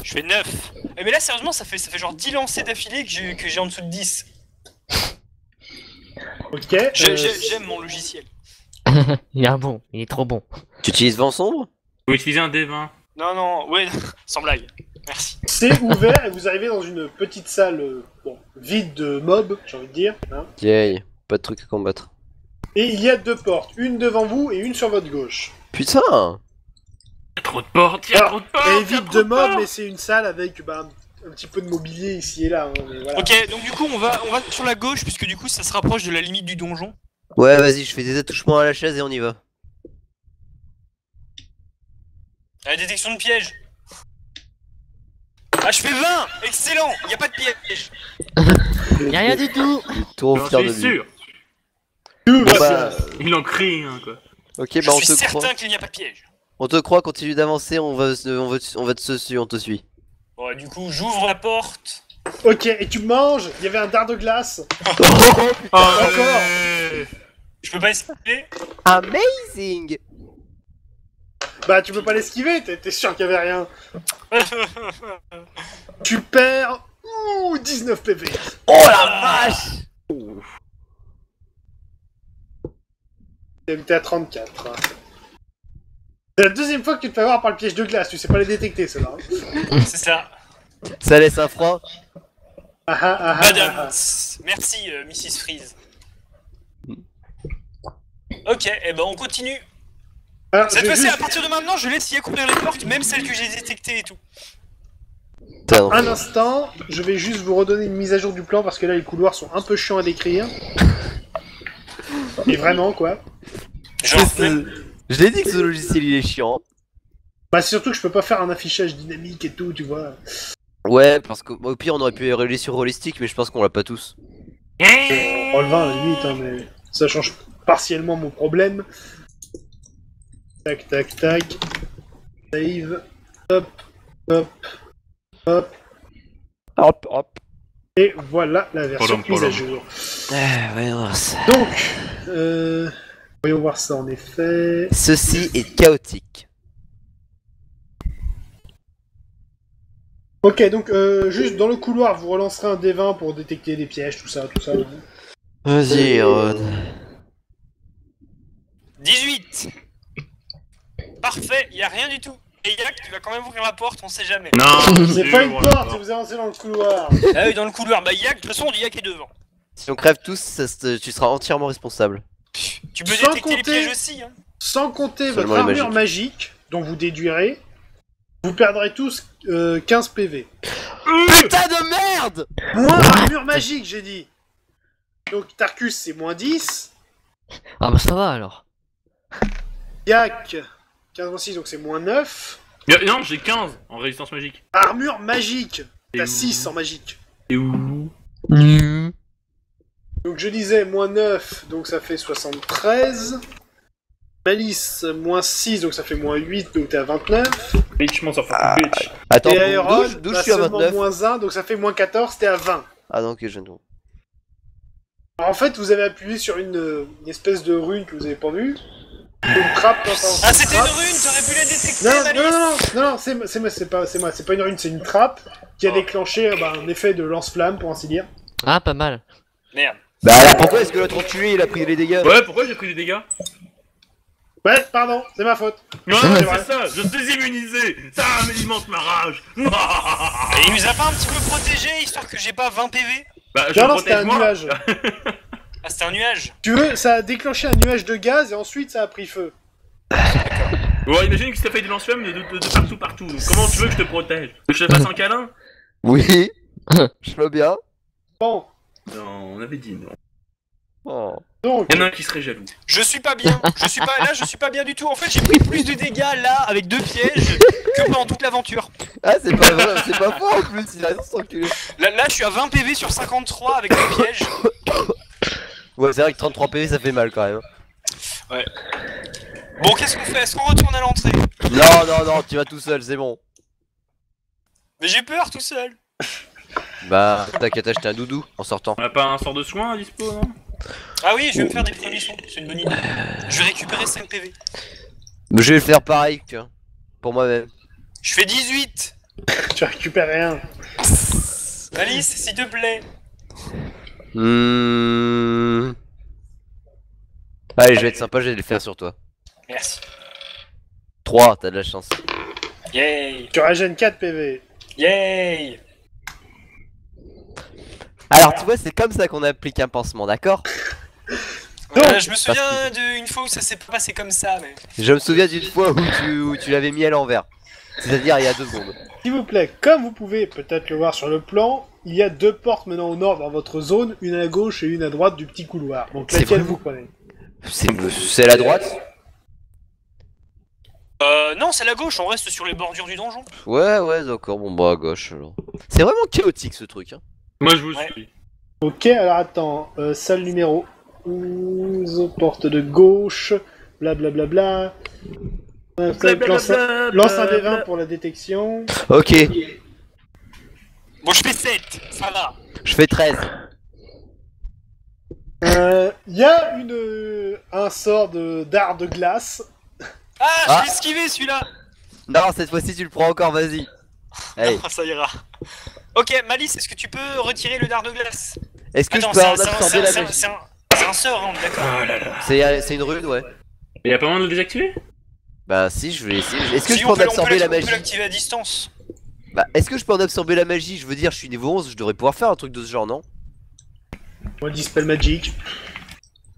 Speaker 3: Je fais 9. Eh, mais là, sérieusement, ça fait genre 10 lancers d'affilée que j'ai en dessous de 10.
Speaker 1: Ok.
Speaker 3: J'aime mon logiciel.
Speaker 5: Il est bon, il est trop bon.
Speaker 4: Tu utilises vent sombre?
Speaker 2: Faut utiliser un D20.
Speaker 3: Non, ouais, sans blague. Merci.
Speaker 1: C'est ouvert et vous arrivez dans une petite salle vide de mobs, j'ai envie de dire. Hein.
Speaker 4: Yay, pas de truc à combattre.
Speaker 1: Et il y a 2 portes, une devant vous et une sur votre gauche.
Speaker 4: Putain!
Speaker 2: Y'a trop de portes, y'a trop de portes.
Speaker 1: Elle est
Speaker 2: y'a
Speaker 1: vide
Speaker 2: trop
Speaker 1: de mobs,
Speaker 2: portes.
Speaker 1: mais c'est une salle avec un petit peu de mobilier ici et là. Hein, mais voilà.
Speaker 3: Ok, donc du coup, on va sur la gauche, puisque du coup, ça se rapproche de la limite du donjon.
Speaker 4: Ouais, vas-y, je fais des attouchements à la chaise et on y va.
Speaker 3: La détection de piège. Ah, je fais 20. Excellent. Y a pas de piège.
Speaker 5: Y'a rien du tout.
Speaker 4: Trop
Speaker 2: J'en
Speaker 4: fier de
Speaker 2: suis
Speaker 4: lui.
Speaker 2: sûr.
Speaker 4: Bon, bah,
Speaker 2: Il en crie un quoi.
Speaker 4: ok,
Speaker 3: Je
Speaker 4: bah on
Speaker 3: suis
Speaker 4: te
Speaker 3: certain
Speaker 4: croit.
Speaker 3: qu'il n'y a pas de piège.
Speaker 4: On te croit, continue d'avancer, on te suit.
Speaker 3: Bon, du coup, j'ouvre la porte.
Speaker 1: Ok, et tu manges. Il y avait un dard de glace.
Speaker 2: Encore.
Speaker 3: Je peux pas esquiver.
Speaker 4: Amazing!
Speaker 1: Bah, tu peux pas l'esquiver, t'es sûr qu'il y avait rien. Tu perds 19 PV.
Speaker 4: Oh la vache!
Speaker 1: T'es à 34. C'est la deuxième fois que tu te fais avoir par le piège de glace, tu sais pas les détecter, ceux-là. Hein.
Speaker 3: C'est ça.
Speaker 4: Ça laisse un froid.
Speaker 3: Madame. Merci, Mrs. Freeze. Ok, et ben on continue.
Speaker 1: Alors,
Speaker 3: Cette
Speaker 1: je vais
Speaker 3: fois-ci, à
Speaker 1: juste
Speaker 3: partir de maintenant, je laisse y ouvrir les portes, même celles que j'ai détectées et tout.
Speaker 4: Putain,
Speaker 1: un instant, je vais juste vous redonner une mise à jour du plan parce que là les couloirs sont un peu chiants à décrire. Et vraiment quoi.
Speaker 3: Genre,
Speaker 4: je l'ai dit que ce logiciel il est chiant.
Speaker 1: Bah c'est surtout que je peux pas faire un affichage dynamique et tout, tu vois.
Speaker 4: Ouais, parce qu'au pire on aurait pu relier sur Holistic, mais je pense qu'on l'a pas tous.
Speaker 1: On le 20 à la limite, hein, mais ça change partiellement mon problème. Tac tac tac. Save. Hop. Hop. Hop.
Speaker 4: Hop, hop.
Speaker 1: Et voilà la version
Speaker 2: Pardon,
Speaker 1: mise à
Speaker 2: pardon.
Speaker 1: jour.
Speaker 4: Ouais, on va voir ça.
Speaker 1: Donc, voyons voir ça en effet.
Speaker 4: Ceci est chaotique.
Speaker 1: Ok, donc juste dans le couloir, vous relancerez un D20 pour détecter des pièges, tout ça, tout ça.
Speaker 4: Vas-y, Ron.
Speaker 3: 18. Parfait, y a rien du tout. Et Yak, tu vas quand même ouvrir la porte, on sait jamais.
Speaker 2: Non.
Speaker 1: C'est pas une porte, c'est vous avancez dans le couloir.
Speaker 3: Ah oui, dans le couloir, bah Yak, de toute façon, Yak est devant.
Speaker 4: Si on crève tous, tu seras entièrement responsable.
Speaker 3: Tu peux
Speaker 1: Sans
Speaker 3: détecter les
Speaker 1: compter-
Speaker 3: pièges aussi, hein.
Speaker 1: Sans compter
Speaker 4: Seulement
Speaker 1: votre
Speaker 4: les
Speaker 1: armure magique, dont vous déduirez, vous perdrez tous 15 PV.
Speaker 4: Putain de merde!
Speaker 1: Moins armure magique, j'ai dit. Donc Tarkus, c'est moins 10.
Speaker 5: Ah bah ça va alors.
Speaker 1: Yak, 15 moins 6, donc c'est moins 9.
Speaker 2: Non, j'ai 15 en résistance magique.
Speaker 1: Armure magique,
Speaker 2: Et
Speaker 1: t'as
Speaker 2: où
Speaker 1: 6 en magique.
Speaker 2: Et où?
Speaker 1: Donc je disais moins 9, donc ça fait 73. Malice, moins 6, donc ça fait moins 8, donc t'es à 29.
Speaker 2: Bitch, mon fucking bitch.
Speaker 4: Attends,
Speaker 1: Et Aeron,
Speaker 4: d'où je
Speaker 1: bah,
Speaker 4: suis à
Speaker 1: seulement
Speaker 4: 29?
Speaker 1: moins 1, donc ça fait moins 14, t'es à 20.
Speaker 4: Ah non, ok, je ne.
Speaker 1: Alors, en fait, vous avez appuyé sur une espèce de rune que vous avez pas vue. Une trappe dans
Speaker 3: Ah, c'était une rune, t'aurais pu la détecter,
Speaker 1: Non,
Speaker 3: Malice.
Speaker 1: non, c'est moi, c'est pas une rune, c'est une trappe qui a déclenché un effet de lance-flamme, pour ainsi dire.
Speaker 5: Ah pas mal.
Speaker 3: Merde.
Speaker 4: Bah pourquoi est-ce que l'autre enculé il a pris les dégâts?
Speaker 2: Ouais, pourquoi j'ai pris des dégâts?
Speaker 1: Ouais, pardon, c'est ma faute.
Speaker 2: Non,
Speaker 1: C'est
Speaker 2: c'est
Speaker 1: vrai.
Speaker 2: ça, je suis immunisé. Ça m'alimente ma rage.
Speaker 3: Et il nous a pas un petit peu protégé, histoire que j'ai pas 20 PV?
Speaker 2: Bah, je
Speaker 1: Non, c'était un
Speaker 2: protège moi.
Speaker 1: nuage.
Speaker 3: Ah, c'était un nuage.
Speaker 1: Tu veux, ça a déclenché un nuage de gaz et ensuite ça a pris feu.
Speaker 2: Bon, imagine que ça fait des lance-flammes de partout. Donc, comment tu veux que je te protège? Que je te fasse un câlin?
Speaker 4: Oui, je veux bien.
Speaker 1: Bon,
Speaker 2: Non, on avait dit non.
Speaker 4: Oh.
Speaker 1: donc,
Speaker 2: Il y en a un qui serait jaloux.
Speaker 3: Je suis pas bien. Je suis pas bien du tout. En fait, j'ai pris plus de dégâts là, avec 2 pièges, que pendant toute l'aventure.
Speaker 4: Ah c'est pas vrai, c'est pas fort en plus, il a raison cet enculé.
Speaker 3: Là, je suis à 20 PV sur 53 avec 2 pièges.
Speaker 4: Ouais, c'est vrai que 33 PV ça fait mal quand même.
Speaker 3: Bon, qu'est-ce qu'on fait? Est-ce qu'on retourne à l'entrée?
Speaker 4: Non, tu vas tout seul, c'est bon.
Speaker 3: Mais j'ai peur tout seul.
Speaker 4: Bah, t'as qu'à t'acheter un doudou en sortant.
Speaker 2: On a pas un sort de soin à dispo, non?
Speaker 3: Ah oui, je vais me faire des premiers soins, c'est une bonne idée. Je vais récupérer 5 PV.
Speaker 4: Mais je vais le faire pareil, tu vois. Pour moi-même.
Speaker 3: Je fais 18.
Speaker 1: Tu récupères rien.
Speaker 3: Alice, s'il te plaît.
Speaker 4: Allez, je vais être sympa, je vais le faire sur toi.
Speaker 3: Merci.
Speaker 4: 3, t'as de la chance.
Speaker 3: Yay.
Speaker 1: Tu régènes 4 PV.
Speaker 3: Yay.
Speaker 4: Alors, tu vois, c'est comme ça qu'on applique un pansement, d'accord?
Speaker 3: Je me souviens d'une fois où ça s'est pas passé comme ça, mais...
Speaker 4: Je me souviens d'une fois où tu l'avais mis à l'envers. C'est-à-dire il y a 2 secondes.
Speaker 1: S'il vous plaît, comme vous pouvez peut-être le voir sur le plan, il y a 2 portes menant au nord dans votre zone, une à gauche et une à droite du petit couloir. Donc
Speaker 4: C'est
Speaker 1: laquelle
Speaker 4: vraiment-
Speaker 1: vous prenez?
Speaker 4: C'est la droite?
Speaker 3: Non, c'est la gauche, on reste sur les bordures du donjon.
Speaker 4: Ouais, d'accord, bon bah à gauche alors. C'est vraiment chaotique ce truc, hein.
Speaker 2: Moi je vous
Speaker 3: Ouais.
Speaker 2: suis.
Speaker 1: Ok, alors attends, salle numéro 11, porte de gauche, blablabla. Lance un des 20 pour la détection.
Speaker 4: Ok,
Speaker 3: Bon, je fais 7, ça va.
Speaker 4: je fais 13.
Speaker 1: Il y a un sort d'art de glace.
Speaker 3: Ah, je l'ai esquivé celui-là.
Speaker 4: Non, cette fois-ci tu le prends encore, vas-y. Allez,
Speaker 3: Non, ça ira. Ok, Malice, est-ce que tu peux retirer le dard de glace?
Speaker 4: est-ce que
Speaker 3: Attends,
Speaker 4: je peux en absorber la magie?
Speaker 3: c'est un sort, hein, d'accord.
Speaker 2: Oh là là.
Speaker 4: C'est une rune, ouais.
Speaker 2: Et y'a pas moyen de le désactiver?
Speaker 4: Bah si, je vais essayer. Est-ce que
Speaker 3: Si,
Speaker 4: je peux en absorber la
Speaker 3: on peut
Speaker 4: magie?
Speaker 3: l'activer à distance.
Speaker 4: Bah, est-ce que je peux en absorber la magie? Je veux dire, je suis niveau 11, je devrais pouvoir faire un truc de ce genre, non?
Speaker 1: Moi, Dispel Magic.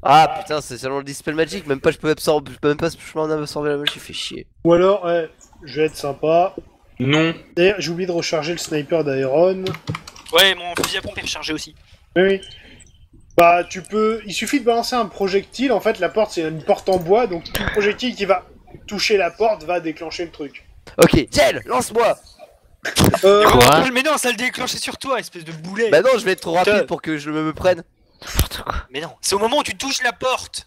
Speaker 4: Ah putain, c'est seulement le Dispel Magic, même pas je peux absorber, je peux même pas je peux en absorber la magie, fait chier.
Speaker 1: Ou alors, je vais être sympa.
Speaker 2: Non.
Speaker 1: D'ailleurs, j'ai oublié de recharger le sniper d'Aeron.
Speaker 3: Ouais, mon fusil à pompe est rechargé aussi.
Speaker 1: Oui. Bah, tu peux. Il suffit de balancer un projectile. En fait, la porte, c'est une porte en bois. Donc, tout projectile qui va toucher la porte va déclencher le truc.
Speaker 4: Ok, Gel, lance-moi!
Speaker 3: Mais non, ça le déclenche sur toi, espèce de boulet.
Speaker 4: Bah non, je vais être trop rapide
Speaker 1: Tiens.
Speaker 4: pour que je me prenne.
Speaker 3: Mais non, c'est au moment où tu touches la porte.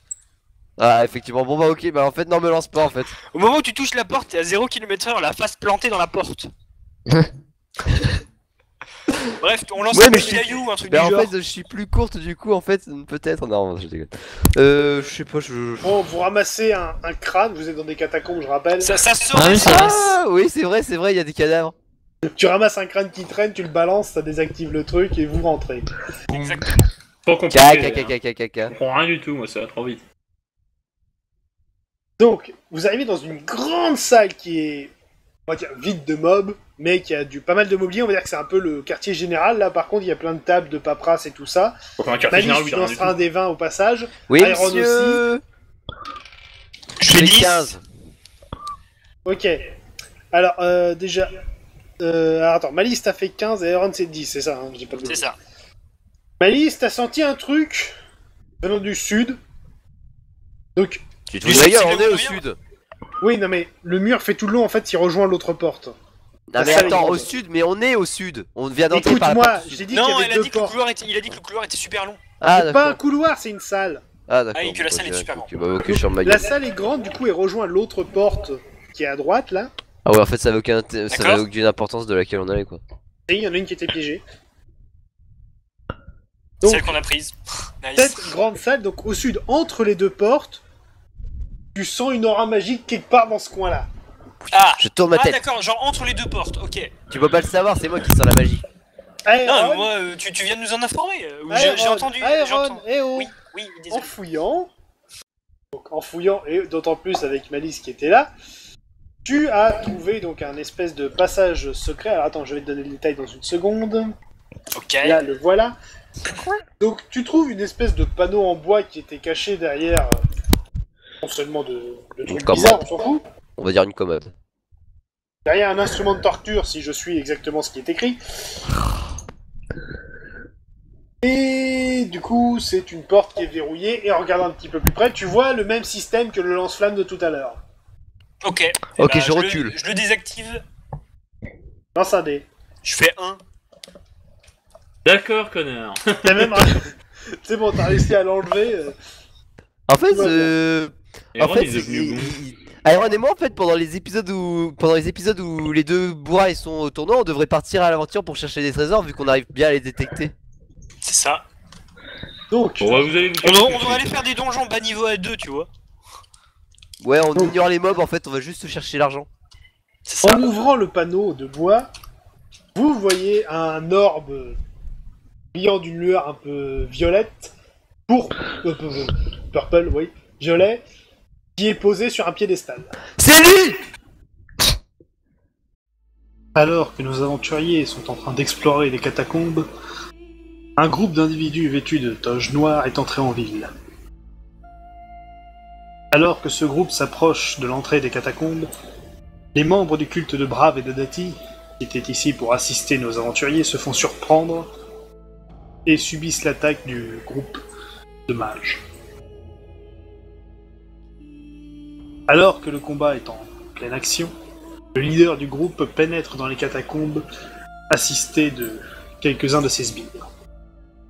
Speaker 4: Ah, effectivement, bon bah ok, bah en fait, non, me lance pas en fait.
Speaker 3: Au moment où tu touches la porte, t'es à 0 km/h, la face plantée dans la porte. Bref, on lance
Speaker 4: Ouais,
Speaker 3: un
Speaker 4: mais
Speaker 3: petit caillou, un truc
Speaker 4: Bah
Speaker 3: du
Speaker 4: en
Speaker 3: genre.
Speaker 4: fait, je suis plus courte du coup, en fait, peut-être. Non, je déconne. Je sais pas,
Speaker 1: Bon, vous ramassez un crâne. Vous êtes dans des catacombes, je rappelle.
Speaker 3: Ça sort
Speaker 5: Ah oui, c'est vrai.
Speaker 4: Ah oui, c'est vrai, il y a des cadavres.
Speaker 1: Tu ramasses un crâne qui traîne, tu le balances, ça désactive le truc et vous rentrez.
Speaker 3: Exactement.
Speaker 2: Pas compliqué.
Speaker 4: Caca.
Speaker 2: Je comprends rien du tout, moi ça va trop vite.
Speaker 1: Donc, vous arrivez dans une grande salle qui est, on va dire, vide de mobs, mais qui a pas mal de mobilier. On va dire que c'est un peu le quartier général. Là, par contre, il y a plein de tables, de paperasse et tout ça.
Speaker 2: Enfin, un quartier
Speaker 1: Malice,
Speaker 2: général, oui,
Speaker 1: tu
Speaker 2: rien du
Speaker 1: lanceras un
Speaker 2: tout.
Speaker 1: des 20 au passage.
Speaker 4: Oui,
Speaker 1: Iron
Speaker 4: monsieur.
Speaker 3: Je fais 10.
Speaker 4: 15.
Speaker 1: Ok. Alors, déjà... alors, attends, Malice, t'as fait 15 et Iron, c'est 10, c'est ça, hein, j'ai pas de
Speaker 3: C'est
Speaker 1: bêtises.
Speaker 3: ça.
Speaker 1: Malice, t'as senti un truc venant du sud. Donc,
Speaker 4: Tu te
Speaker 3: Du
Speaker 4: fous de la
Speaker 3: sud,
Speaker 4: gueule,
Speaker 3: c'est
Speaker 4: on
Speaker 3: le
Speaker 4: est au
Speaker 3: moyen.
Speaker 4: sud.
Speaker 1: oui, non mais, le mur fait tout le long, en fait, il rejoint l'autre porte.
Speaker 4: Non
Speaker 1: La
Speaker 4: mais
Speaker 1: salle est
Speaker 4: attends,
Speaker 1: grande.
Speaker 4: au sud, mais on est au sud. On vient d'entrer par la
Speaker 1: Écoute-moi,
Speaker 4: porte du
Speaker 1: j'ai
Speaker 4: sud.
Speaker 1: dit qu'il y
Speaker 3: Non,
Speaker 1: avait
Speaker 3: il a
Speaker 1: deux
Speaker 3: dit que le
Speaker 1: portes.
Speaker 3: couloir était... il a dit que le couloir était super long.
Speaker 4: Ah
Speaker 1: C'est pas un
Speaker 4: d'accord.
Speaker 1: couloir, c'est une salle.
Speaker 4: Ah d'accord.
Speaker 3: Ah, et que la salle est
Speaker 4: ok,
Speaker 3: super
Speaker 4: ok, bah, ok, je suis en ma
Speaker 1: La
Speaker 4: gueule.
Speaker 1: salle est grande, du coup, elle rejoint l'autre porte qui est à droite, là.
Speaker 4: Ah ouais, en fait, ça avait ça
Speaker 3: D'accord.
Speaker 4: avait aucune importance de laquelle on allait quoi.
Speaker 1: Et il y en a une qui était piégée. Donc,
Speaker 3: Celle qu'on a prise. Nice.
Speaker 1: cette grande salle, donc au sud, entre les deux portes, tu sens une aura magique quelque part dans ce coin-là.
Speaker 3: Ah,
Speaker 4: Je tourne ma
Speaker 3: ah
Speaker 4: tête.
Speaker 3: d'accord, genre entre les deux portes, ok.
Speaker 4: Tu peux pas le savoir, c'est moi qui sens la magie.
Speaker 3: Non,
Speaker 1: Aéron,
Speaker 3: mais moi, tu viens de nous en informer. J'ai
Speaker 1: Aéron,
Speaker 3: entendu. j'ai
Speaker 1: Aéron,
Speaker 3: entendu.
Speaker 1: eh oh.
Speaker 3: Oui, oui,
Speaker 1: En
Speaker 3: désolé.
Speaker 1: fouillant, donc en fouillant, et d'autant plus avec Malice qui était là, tu as trouvé donc un espèce de passage secret. Alors attends, je vais te donner le détail dans une seconde.
Speaker 3: Ok.
Speaker 1: Là, le voilà. Donc tu trouves une espèce de panneau en bois qui était caché derrière non seulement de trucs
Speaker 4: Comment
Speaker 1: bizarres, on s'en fout.
Speaker 4: On va dire une commode.
Speaker 1: Derrière un instrument de torture, si je suis exactement ce qui est écrit. Et du coup, c'est une porte qui est verrouillée. Et en regardant un petit peu plus près, tu vois le même système que le lance-flamme de tout à l'heure.
Speaker 3: Ok.
Speaker 4: Ok, je
Speaker 3: je
Speaker 4: recule.
Speaker 3: je le désactive.
Speaker 1: Lance un dé.
Speaker 3: Je fais 1.
Speaker 2: D'accord, connard.
Speaker 1: T'as même... c'est bon, t'as réussi à l'enlever.
Speaker 4: En fait,
Speaker 2: Et
Speaker 4: en
Speaker 2: Ron,
Speaker 4: fait,
Speaker 2: il est devenu bon.
Speaker 4: Iron et moi en fait pendant les épisodes où les deux bourras ils sont au tournoi, on devrait partir à l'aventure pour chercher des trésors vu qu'on arrive bien à les détecter.
Speaker 3: C'est ça.
Speaker 1: Donc,
Speaker 2: Bon, bah, vous allez
Speaker 3: On doit aller faire des donjons bas niveau à 2, tu vois.
Speaker 4: Ouais, on ignore les mobs en fait, on va juste chercher l'argent.
Speaker 3: C'est ça.
Speaker 1: en ouvrant le panneau de bois, vous voyez un orbe brillant d'une lueur un peu violette, purple, oui, violet, qui est posé sur un piédestal.
Speaker 4: C'est lui!
Speaker 1: Alors que nos aventuriers sont en train d'explorer les catacombes, un groupe d'individus vêtus de toges noires est entré en ville. Alors que ce groupe s'approche de l'entrée des catacombes, les membres du culte de Brave et de Dati, qui étaient ici pour assister nos aventuriers, se font surprendre et subissent l'attaque du groupe de mages. Alors que le combat est en pleine action, le leader du groupe pénètre dans les catacombes, assisté de quelques-uns de ses sbires.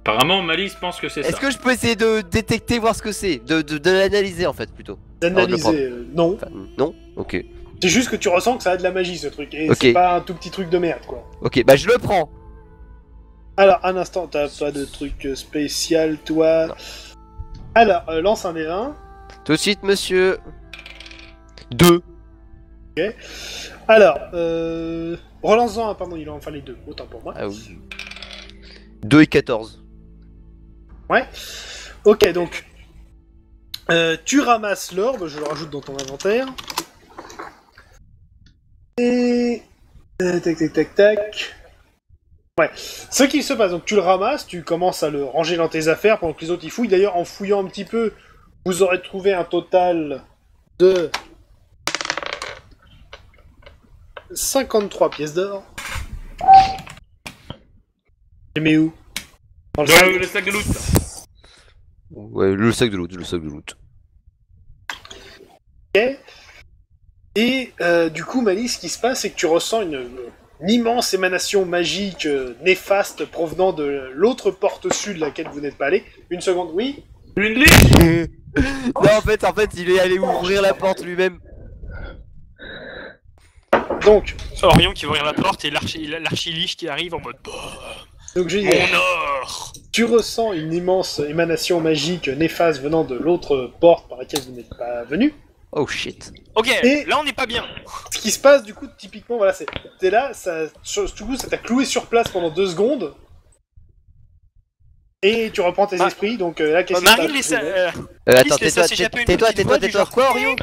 Speaker 2: Apparemment, Malice pense que c'est ça.
Speaker 4: Est-ce que je peux essayer de détecter, voir ce que c'est? De l'analyser en fait plutôt.
Speaker 1: D'analyser, non.
Speaker 4: Enfin, non? Ok.
Speaker 1: C'est juste que tu ressens que ça a de la magie ce truc, et
Speaker 4: Ok.
Speaker 1: c'est pas un tout petit truc de merde quoi.
Speaker 4: Ok, bah je le prends.
Speaker 1: Alors, un instant, t'as pas de truc spécial toi.
Speaker 4: Non.
Speaker 1: Alors, lance un des 20.
Speaker 4: Tout de suite monsieur. 2.
Speaker 1: Alors, relance-en un, pardon, il en fallait deux, autant pour moi.
Speaker 4: Ah oui. 2 et 14.
Speaker 1: Ouais. Ok, donc, tu ramasses l'orbe, je le rajoute dans ton inventaire. Et... tac, tac, tac, tac. Ouais. Ce qui se passe, donc tu le ramasses, tu commences à le ranger dans tes affaires pendant que les autres y fouillent. D'ailleurs, en fouillant un petit peu, vous aurez trouvé un total de 53 pièces d'or. Je les mets où? Dans le
Speaker 2: Dans
Speaker 1: sac.
Speaker 2: le sac de loot.
Speaker 4: Ouais, le sac de loot,
Speaker 1: Et du coup, Malice, ce qui se passe, c'est que tu ressens une immense émanation magique néfaste provenant de l'autre porte sud, laquelle vous n'êtes pas allé. Une seconde, oui.
Speaker 2: Une liche.
Speaker 4: Non, en fait, il est allé ouvrir la porte lui-même.
Speaker 1: Donc,
Speaker 3: Orion qui va ouvrir la porte et l'archiliche qui arrive en mode
Speaker 1: donc j'ai dit,
Speaker 3: mon or.
Speaker 1: tu ressens une immense émanation magique néfaste venant de l'autre porte par laquelle vous n'êtes pas venu.
Speaker 4: Oh shit.
Speaker 3: Ok,
Speaker 1: Et-
Speaker 3: là on n'est pas bien.
Speaker 1: Ce qui se passe, du coup, typiquement, voilà, t'es là, du coup, ça t'a cloué sur place pendant 2 secondes. Et tu reprends tes
Speaker 3: Ah.
Speaker 1: esprits, donc là, qu'est-ce qui
Speaker 3: Marie
Speaker 1: se
Speaker 3: les
Speaker 1: passe?
Speaker 4: Attends,
Speaker 3: laisse ça s'échapper une
Speaker 4: tais-toi,
Speaker 3: petite voix du genre,
Speaker 4: quoi, Orion?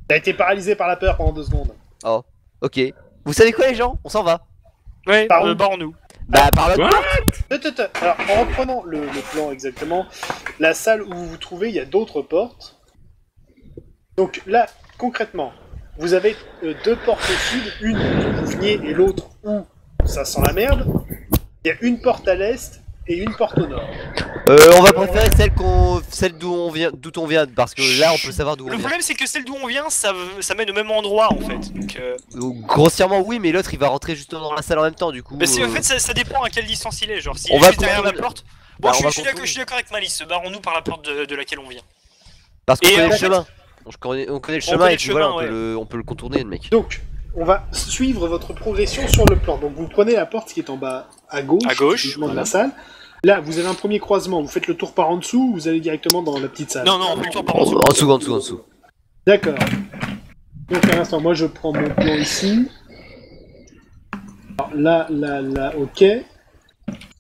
Speaker 1: T'as été paralysé par la peur pendant 2 secondes.
Speaker 4: Oh, ok. Vous savez quoi les gens? On s'en va.
Speaker 3: Ouais,
Speaker 1: Par où
Speaker 3: barre-nous.
Speaker 4: Bah par l'autre
Speaker 2: Quoi
Speaker 4: porte.
Speaker 1: Alors, en reprenant le plan exactement, la salle où vous vous trouvez, il y a d'autres portes. Donc là, concrètement, vous avez 2 portes au sud, une où vous veniez et l'autre où ça sent la merde. Il y a une porte à l'est et une porte au nord.
Speaker 4: On va préférer celle d'où on vient, parce que là on peut savoir d'où on
Speaker 3: Le
Speaker 4: vient.
Speaker 3: problème c'est que celle d'où on vient, ça mène au même endroit en fait. Donc,
Speaker 4: Grossièrement oui, mais l'autre il va rentrer justement dans la salle en même temps du coup.
Speaker 3: mais en fait ça dépend à quelle distance il est. Genre si
Speaker 4: On
Speaker 3: il
Speaker 4: va
Speaker 3: est juste derrière la
Speaker 4: contourner-
Speaker 3: porte. Bon,
Speaker 4: Bah, on va
Speaker 3: je suis
Speaker 4: contourner.
Speaker 3: d'accord avec Malice. Barrons-nous par la porte de laquelle on vient.
Speaker 4: Parce qu'on
Speaker 3: Et,
Speaker 4: connaît
Speaker 3: en
Speaker 4: le
Speaker 3: fait,
Speaker 4: chemin. On connaît le chemin
Speaker 3: connaît
Speaker 4: et
Speaker 3: le
Speaker 4: puis voilà,
Speaker 3: chemin,
Speaker 4: on peut le contourner le mec.
Speaker 1: Donc, on va suivre votre progression sur le plan. Donc, vous prenez la porte qui est en bas à gauche,
Speaker 3: À gauche,
Speaker 1: typiquement de
Speaker 3: voilà.
Speaker 1: la salle. Là, vous avez un premier croisement. Vous faites le tour par en dessous ou vous allez directement dans la petite salle?
Speaker 3: Non, on fait le tour par en dessous.
Speaker 4: En dessous.
Speaker 1: D'accord. Donc, à l'instant, moi je prends mon plan ici. Alors, là, ok.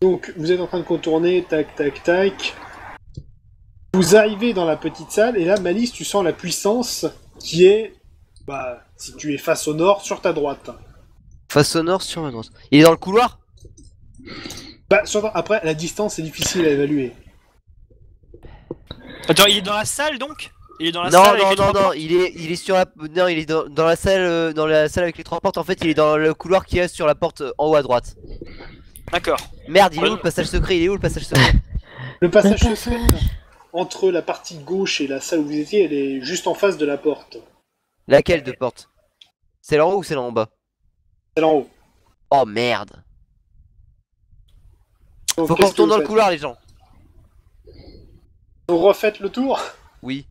Speaker 1: Donc, vous êtes en train de contourner, tac, tac, tac. Vous arrivez dans la petite salle, et là, Malice, tu sens la puissance qui est, bah, si tu es face au nord, sur ta droite.
Speaker 4: Face au nord sur ma droite. Il est dans le couloir?
Speaker 1: Bah, après, la distance, c'est difficile à évaluer.
Speaker 3: Attends, il est dans la salle donc? Il est dans la
Speaker 4: Non,
Speaker 3: salle avec les trois
Speaker 4: non,
Speaker 3: portes
Speaker 4: il est sur la. Non, il est dans la salle avec les 3 portes. En fait, il est dans le couloir qui est sur la porte en haut à droite.
Speaker 3: D'accord.
Speaker 4: Merde, il est où le passage secret?
Speaker 1: Le passage secret, entre la partie gauche et la salle où vous étiez, elle est juste en face de la porte.
Speaker 4: Laquelle de porte? Celle en haut ou celle en bas?
Speaker 1: Celle en haut.
Speaker 4: Oh merde.
Speaker 1: Donc,
Speaker 4: Faut qu'on
Speaker 1: qu'est-ce que
Speaker 4: retourne
Speaker 1: vous
Speaker 4: dans le
Speaker 1: faites?
Speaker 4: couloir, les gens.
Speaker 1: Vous refaites le tour?
Speaker 4: Oui.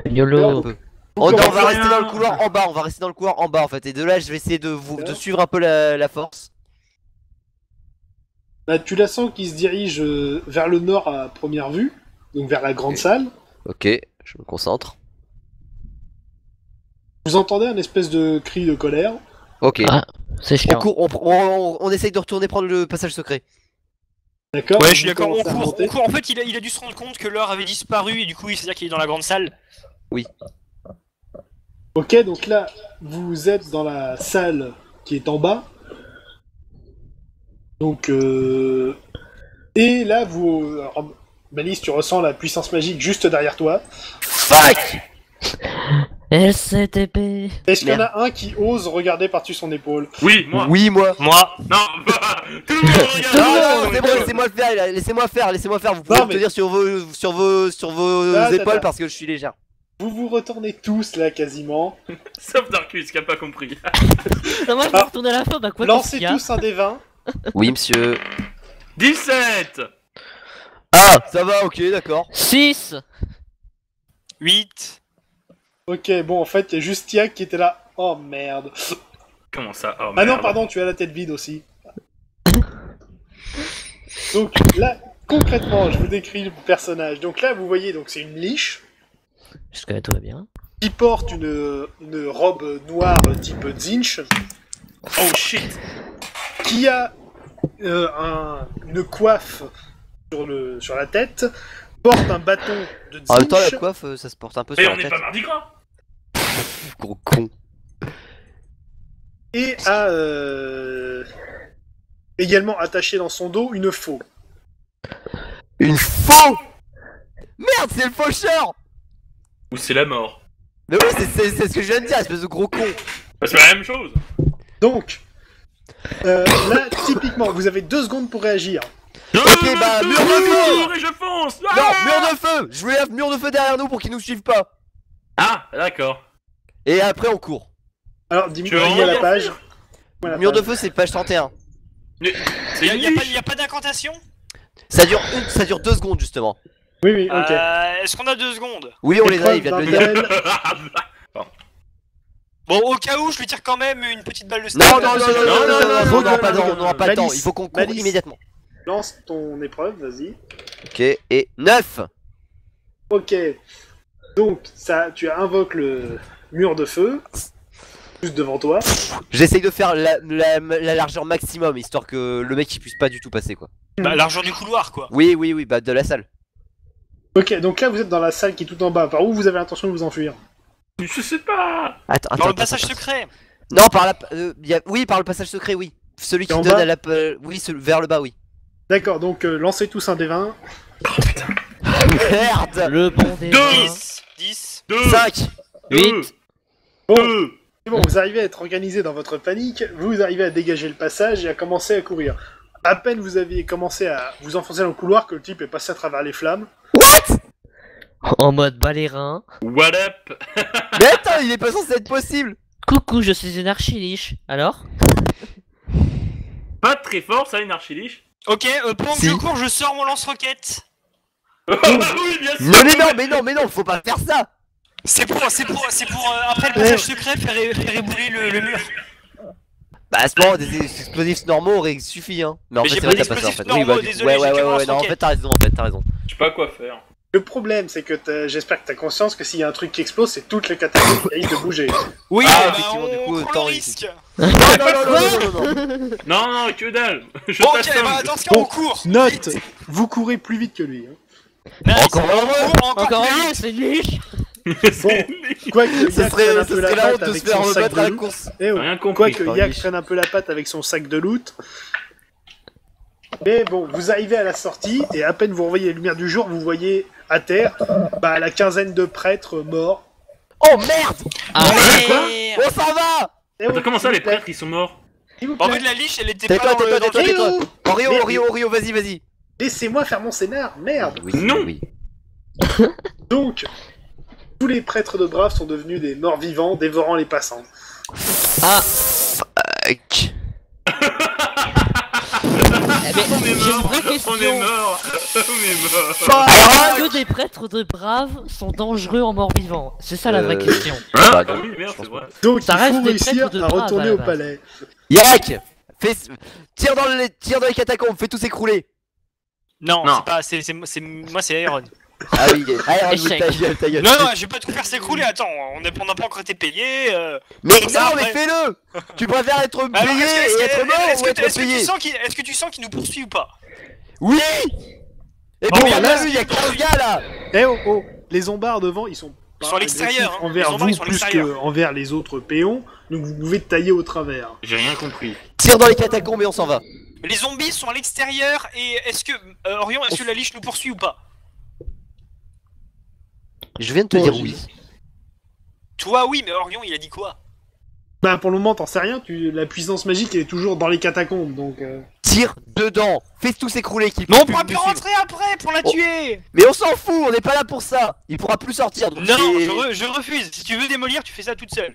Speaker 5: YOLO.
Speaker 4: On va
Speaker 1: commencez-
Speaker 4: rester dans le couloir en bas, on va rester dans le couloir en bas en fait. Et de là, je vais essayer de suivre un peu la force.
Speaker 1: Bah, tu la sens qui se dirige vers le nord à première vue, donc vers la grande
Speaker 4: Ok.
Speaker 1: salle.
Speaker 4: Ok, je me concentre.
Speaker 1: Vous entendez un espèce de cri de colère.
Speaker 4: Ok.
Speaker 5: Ah, c'est
Speaker 4: On,
Speaker 5: chiant.
Speaker 4: court, on essaye de retourner prendre le passage secret.
Speaker 1: D'accord.
Speaker 3: Ouais,
Speaker 1: Vous
Speaker 3: je suis d'accord, on
Speaker 1: commencez à
Speaker 3: court,
Speaker 1: monter.
Speaker 3: on court. En fait, il a dû se rendre compte que l'heure avait disparu et du coup, il c'est-à-dire qu'il est dans la grande salle.
Speaker 1: Ok, donc là, vous êtes dans la salle qui est en bas. Donc, et là, alors, Malice, tu ressens la puissance magique juste derrière toi.
Speaker 4: Fuck.
Speaker 5: LCTP.
Speaker 1: Est-ce qu'il y en a un qui ose regarder par-dessus son épaule?
Speaker 2: Oui, moi.
Speaker 4: Oui, moi.
Speaker 3: Moi,
Speaker 2: Non, tout le monde regarde.
Speaker 4: Non,
Speaker 2: Ah,
Speaker 4: non, c'est bon, laissez-moi le faire, laissez-moi faire. Vous pouvez
Speaker 1: Non,
Speaker 4: me
Speaker 1: mais-
Speaker 4: tenir sur vos
Speaker 1: Attends,
Speaker 4: épaules
Speaker 1: attends.
Speaker 4: parce que je suis légère.
Speaker 1: Vous retournez tous là quasiment.
Speaker 2: Sauf Darkus qui a pas compris.
Speaker 5: Non, moi je vais retourner à la fin, bah quoi
Speaker 1: Lancez
Speaker 5: qu'est-ce qu'il y a
Speaker 1: tous un des 20.
Speaker 4: Oui, monsieur.
Speaker 2: 17.
Speaker 4: Ah, ça va, ok, d'accord.
Speaker 5: 6.
Speaker 3: 8.
Speaker 1: Ok, bon, en fait, il y a juste Tiak qui était là. Oh merde.
Speaker 2: Comment ça? Oh,
Speaker 1: Ah non,
Speaker 2: merde.
Speaker 1: pardon, tu as la tête vide aussi. Donc là, concrètement, je vous décris le personnage. Donc là, vous voyez, donc c'est une liche
Speaker 5: Jusque-là tout va bien.
Speaker 1: qui porte une robe noire type Zinch,
Speaker 2: Oh shit.
Speaker 1: qui a une coiffe sur la tête, porte un bâton de
Speaker 4: En même temps, la
Speaker 1: Zinch,
Speaker 4: coiffe, ça se porte un peu
Speaker 2: Mais
Speaker 4: sur
Speaker 2: on
Speaker 4: la
Speaker 2: n'est
Speaker 4: tête.
Speaker 2: pas mardi gras.
Speaker 4: Gros con.
Speaker 1: et a également attaché dans son dos une faux.
Speaker 4: Une faux. Merde, c'est le faucheur.
Speaker 2: Ou c'est la mort.
Speaker 4: Mais oui, c'est ce que je viens de dire, espèce de gros con.
Speaker 2: Bah, c'est la même chose.
Speaker 1: Donc, là, typiquement, vous avez 2 secondes pour réagir.
Speaker 4: Ok, bah, mur de feu.
Speaker 2: Et je fonce.
Speaker 4: Non,
Speaker 2: Ah
Speaker 4: mur de feu. Je voulais un mur de feu derrière nous pour qu'ils nous suivent pas.
Speaker 2: Ah, d'accord.
Speaker 4: Et après, on court.
Speaker 1: Alors,
Speaker 2: Tu veux
Speaker 1: dis-moi
Speaker 2: vraiment
Speaker 1: la
Speaker 2: dire
Speaker 1: page. Voilà,
Speaker 4: Mur de
Speaker 1: page.
Speaker 4: feu, c'est page 31.
Speaker 2: C'est une niche.
Speaker 3: Y a pas d'incantation?
Speaker 4: Ça dure 2 secondes justement.
Speaker 1: Oui, oui, ok.
Speaker 3: Est-ce qu'on a 2 secondes?
Speaker 4: Oui, on les a,
Speaker 1: Épreuve
Speaker 4: il vient de le dire.
Speaker 1: d'intérêt.
Speaker 3: Bon, au cas où, je lui tire quand même une petite balle de
Speaker 4: Non,
Speaker 3: sniper.
Speaker 4: non, non, non, non, non, non, on n'aura pas le temps, on n'aura pas le temps.
Speaker 1: Malice,
Speaker 4: Il faut qu'on court
Speaker 1: Malice.
Speaker 4: immédiatement.
Speaker 1: Lance ton épreuve, vas-y.
Speaker 4: Ok, et 9.
Speaker 1: Ok. Donc, ça, tu invoques le mur de feu, juste devant toi.
Speaker 4: J'essaye de faire la largeur maximum, histoire que le mec il puisse pas du tout passer quoi.
Speaker 3: Bah, l'argent du couloir, quoi.
Speaker 4: Oui, oui, oui, bah de la salle.
Speaker 1: Ok, donc là, vous êtes dans la salle qui est tout en bas. Par où vous avez l'intention de vous enfuir?
Speaker 2: Je sais pas.
Speaker 4: Attends,
Speaker 3: Dans le
Speaker 4: attends,
Speaker 3: passage
Speaker 4: attends.
Speaker 3: secret.
Speaker 4: Non, par la... oui, par le passage secret, oui. Celui qui
Speaker 1: En
Speaker 4: donne
Speaker 1: bas
Speaker 4: à la... oui, vers le bas, oui.
Speaker 1: D'accord, donc lancez tous un des 20.
Speaker 4: Merde.
Speaker 5: Le bon des
Speaker 2: Deux.
Speaker 5: vins.
Speaker 3: 10.
Speaker 2: 2.
Speaker 4: 5.
Speaker 5: 8.
Speaker 1: Bon,
Speaker 2: 2.
Speaker 1: c'est bon, vous arrivez à être organisé dans votre panique, vous arrivez à dégager le passage et à commencer à courir. À peine vous aviez commencé à vous enfoncer dans le couloir que le type est passé à travers les flammes.
Speaker 5: En mode balérin.
Speaker 2: What up?
Speaker 4: Mais attends, il est pas censé être possible.
Speaker 5: Coucou, je suis une archiliche. Alors?
Speaker 2: Pas très fort, ça, une archiliche.
Speaker 3: Ok, pendant que
Speaker 4: Si.
Speaker 3: je cours, je sors mon lance-roquette.
Speaker 2: Oui, bien sûr.
Speaker 4: Mais non, faut pas faire ça.
Speaker 3: C'est pour après le passage secret, faire ébouler le mur.
Speaker 4: Bah à ce moment, des explosifs normaux auraient suffi, hein. Mais en
Speaker 3: Mais
Speaker 4: fait,
Speaker 3: j'ai
Speaker 4: c'est
Speaker 3: pas
Speaker 4: vrai, t'as pas ça en
Speaker 3: d'explosifs
Speaker 4: fait. Oui,
Speaker 3: normaux,
Speaker 4: bah,
Speaker 3: désolé, j'ai que
Speaker 4: ouais,
Speaker 3: mon
Speaker 4: non, en
Speaker 3: lance-roquette.
Speaker 4: fait, t'as raison.
Speaker 2: Je sais pas quoi faire.
Speaker 1: Le problème, c'est que j'espère que t'as conscience que s'il y a un truc qui explose, c'est toutes les catégories qui risquent de bouger.
Speaker 3: Oui,
Speaker 4: Ah,
Speaker 3: bah,
Speaker 4: effectivement, du coup,
Speaker 3: on prend
Speaker 4: autant
Speaker 3: le
Speaker 4: il-
Speaker 3: risque.
Speaker 4: Non,
Speaker 2: Non, non, que dalle. Je
Speaker 3: Ok,
Speaker 2: t'assomme.
Speaker 3: bah attention,
Speaker 1: Bon,
Speaker 3: on court.
Speaker 1: Note,
Speaker 3: Vite.
Speaker 1: vous courez plus vite que lui. Hein.
Speaker 3: Nice.
Speaker 4: Encore heureux.
Speaker 5: Encore
Speaker 3: plus
Speaker 5: un,
Speaker 3: vite.
Speaker 5: c'est une liche.
Speaker 1: Quoique
Speaker 4: Ce
Speaker 1: Yak traîne un
Speaker 4: serait
Speaker 1: peu la
Speaker 4: la honte
Speaker 1: patte
Speaker 4: de se
Speaker 1: avec
Speaker 4: faire
Speaker 1: son sac
Speaker 4: rebattre
Speaker 1: de
Speaker 4: à la
Speaker 1: loot.
Speaker 4: course.
Speaker 1: Eh oh.
Speaker 2: Rien compris.
Speaker 1: Quoique
Speaker 4: par
Speaker 1: Yak
Speaker 4: Lich.
Speaker 1: traîne un peu la patte avec son sac de loot. Mais bon, vous arrivez à la sortie, et à peine vous revoyez les lumières du jour, vous voyez à terre la quinzaine de prêtres morts.
Speaker 4: Oh merde.
Speaker 5: Ah,
Speaker 3: Merde.
Speaker 4: On s'en va.
Speaker 1: Eh oh,
Speaker 2: Attends, comment ça,
Speaker 1: s'il
Speaker 2: les
Speaker 1: vous plaît,
Speaker 2: prêtres, ils sont morts?
Speaker 1: s'il vous
Speaker 3: En
Speaker 1: plaît.
Speaker 3: fait, la liche, elle était
Speaker 4: Tais-toi,
Speaker 3: pas dans le...
Speaker 4: tais-toi,
Speaker 1: Eh
Speaker 4: tais-toi.
Speaker 1: oh,
Speaker 4: Rio, vas-y.
Speaker 1: Laissez-moi faire mon scénar, merde.
Speaker 4: Oui,
Speaker 2: Non.
Speaker 4: oui.
Speaker 1: Donc, tous les prêtres de Brave sont devenus des morts vivants, dévorant les passants.
Speaker 5: Ah.
Speaker 4: Fuck.
Speaker 5: Mais Mais
Speaker 2: On est
Speaker 5: j'ai une
Speaker 2: mort.
Speaker 5: vraie
Speaker 2: On est
Speaker 5: question.
Speaker 2: mort. On est mort.
Speaker 5: Est-ce que des prêtres de braves sont dangereux en mort-vivant? C'est ça la vraie question.
Speaker 2: Hein
Speaker 4: Bah,
Speaker 2: Ah
Speaker 4: non,
Speaker 2: oui, merde,
Speaker 4: je pense
Speaker 2: c'est vrai.
Speaker 1: Donc
Speaker 5: Ça
Speaker 1: il
Speaker 5: reste
Speaker 1: faut
Speaker 5: des
Speaker 1: réussir
Speaker 5: prêtres de
Speaker 1: à
Speaker 5: braves,
Speaker 1: retourner
Speaker 5: à la
Speaker 1: au
Speaker 5: base.
Speaker 1: palais.
Speaker 4: Irak, tire dans les catacombes, fais tous s'écrouler.
Speaker 3: Non,
Speaker 2: Non.
Speaker 3: c'est pas. Moi, c'est Iron.
Speaker 4: Ah oui, allez,
Speaker 5: Échec.
Speaker 4: ta gueule.
Speaker 3: Non, non, je vais pas tout faire s'écrouler. Attends, on n'a pas encore été payé.
Speaker 4: Mais
Speaker 3: ça,
Speaker 4: non, mais
Speaker 3: après.
Speaker 4: fais-le. Tu préfères être
Speaker 3: Alors,
Speaker 4: payé et être mort ou être payé?
Speaker 3: Est-ce que tu sens qu'il nous poursuit ou pas?
Speaker 4: Oui. Et
Speaker 3: Oh,
Speaker 4: bon,
Speaker 3: mais
Speaker 4: on
Speaker 3: là,
Speaker 4: a vu, il y a 15 gars là.
Speaker 1: Eh oh, oh, les zombards devant, ils sont
Speaker 3: Ils sont à l'extérieur,
Speaker 1: agressifs
Speaker 3: hein.
Speaker 1: envers
Speaker 3: Les zombards,
Speaker 1: vous
Speaker 3: ils sont à
Speaker 1: plus
Speaker 3: l'extérieur.
Speaker 1: qu'envers les autres péons, donc vous pouvez tailler au travers.
Speaker 2: J'ai rien compris.
Speaker 4: Tire dans les catacombes et on s'en va.
Speaker 3: Les zombies sont à l'extérieur et est-ce que Orion, est-ce que la liche nous poursuit ou pas?
Speaker 4: Je viens de te
Speaker 1: Bon,
Speaker 4: dire
Speaker 1: j'ai-
Speaker 4: oui.
Speaker 3: Toi oui, mais Orion il a dit quoi?
Speaker 1: Bah pour le moment t'en sais rien, la puissance magique elle est toujours dans les catacombes, donc...
Speaker 4: Tire dedans. Fais tous s'écrouler qu'il
Speaker 3: Mais on
Speaker 4: puisse
Speaker 3: pourra
Speaker 4: plus
Speaker 3: plus
Speaker 4: nous suivre.
Speaker 3: rentrer après pour la
Speaker 4: Oh.
Speaker 3: tuer!
Speaker 4: Mais on s'en fout, on n'est pas là pour ça. Il pourra plus sortir. Donc
Speaker 3: Non,
Speaker 4: c'est-
Speaker 3: je refuse. Si tu veux démolir, tu fais ça toute seule.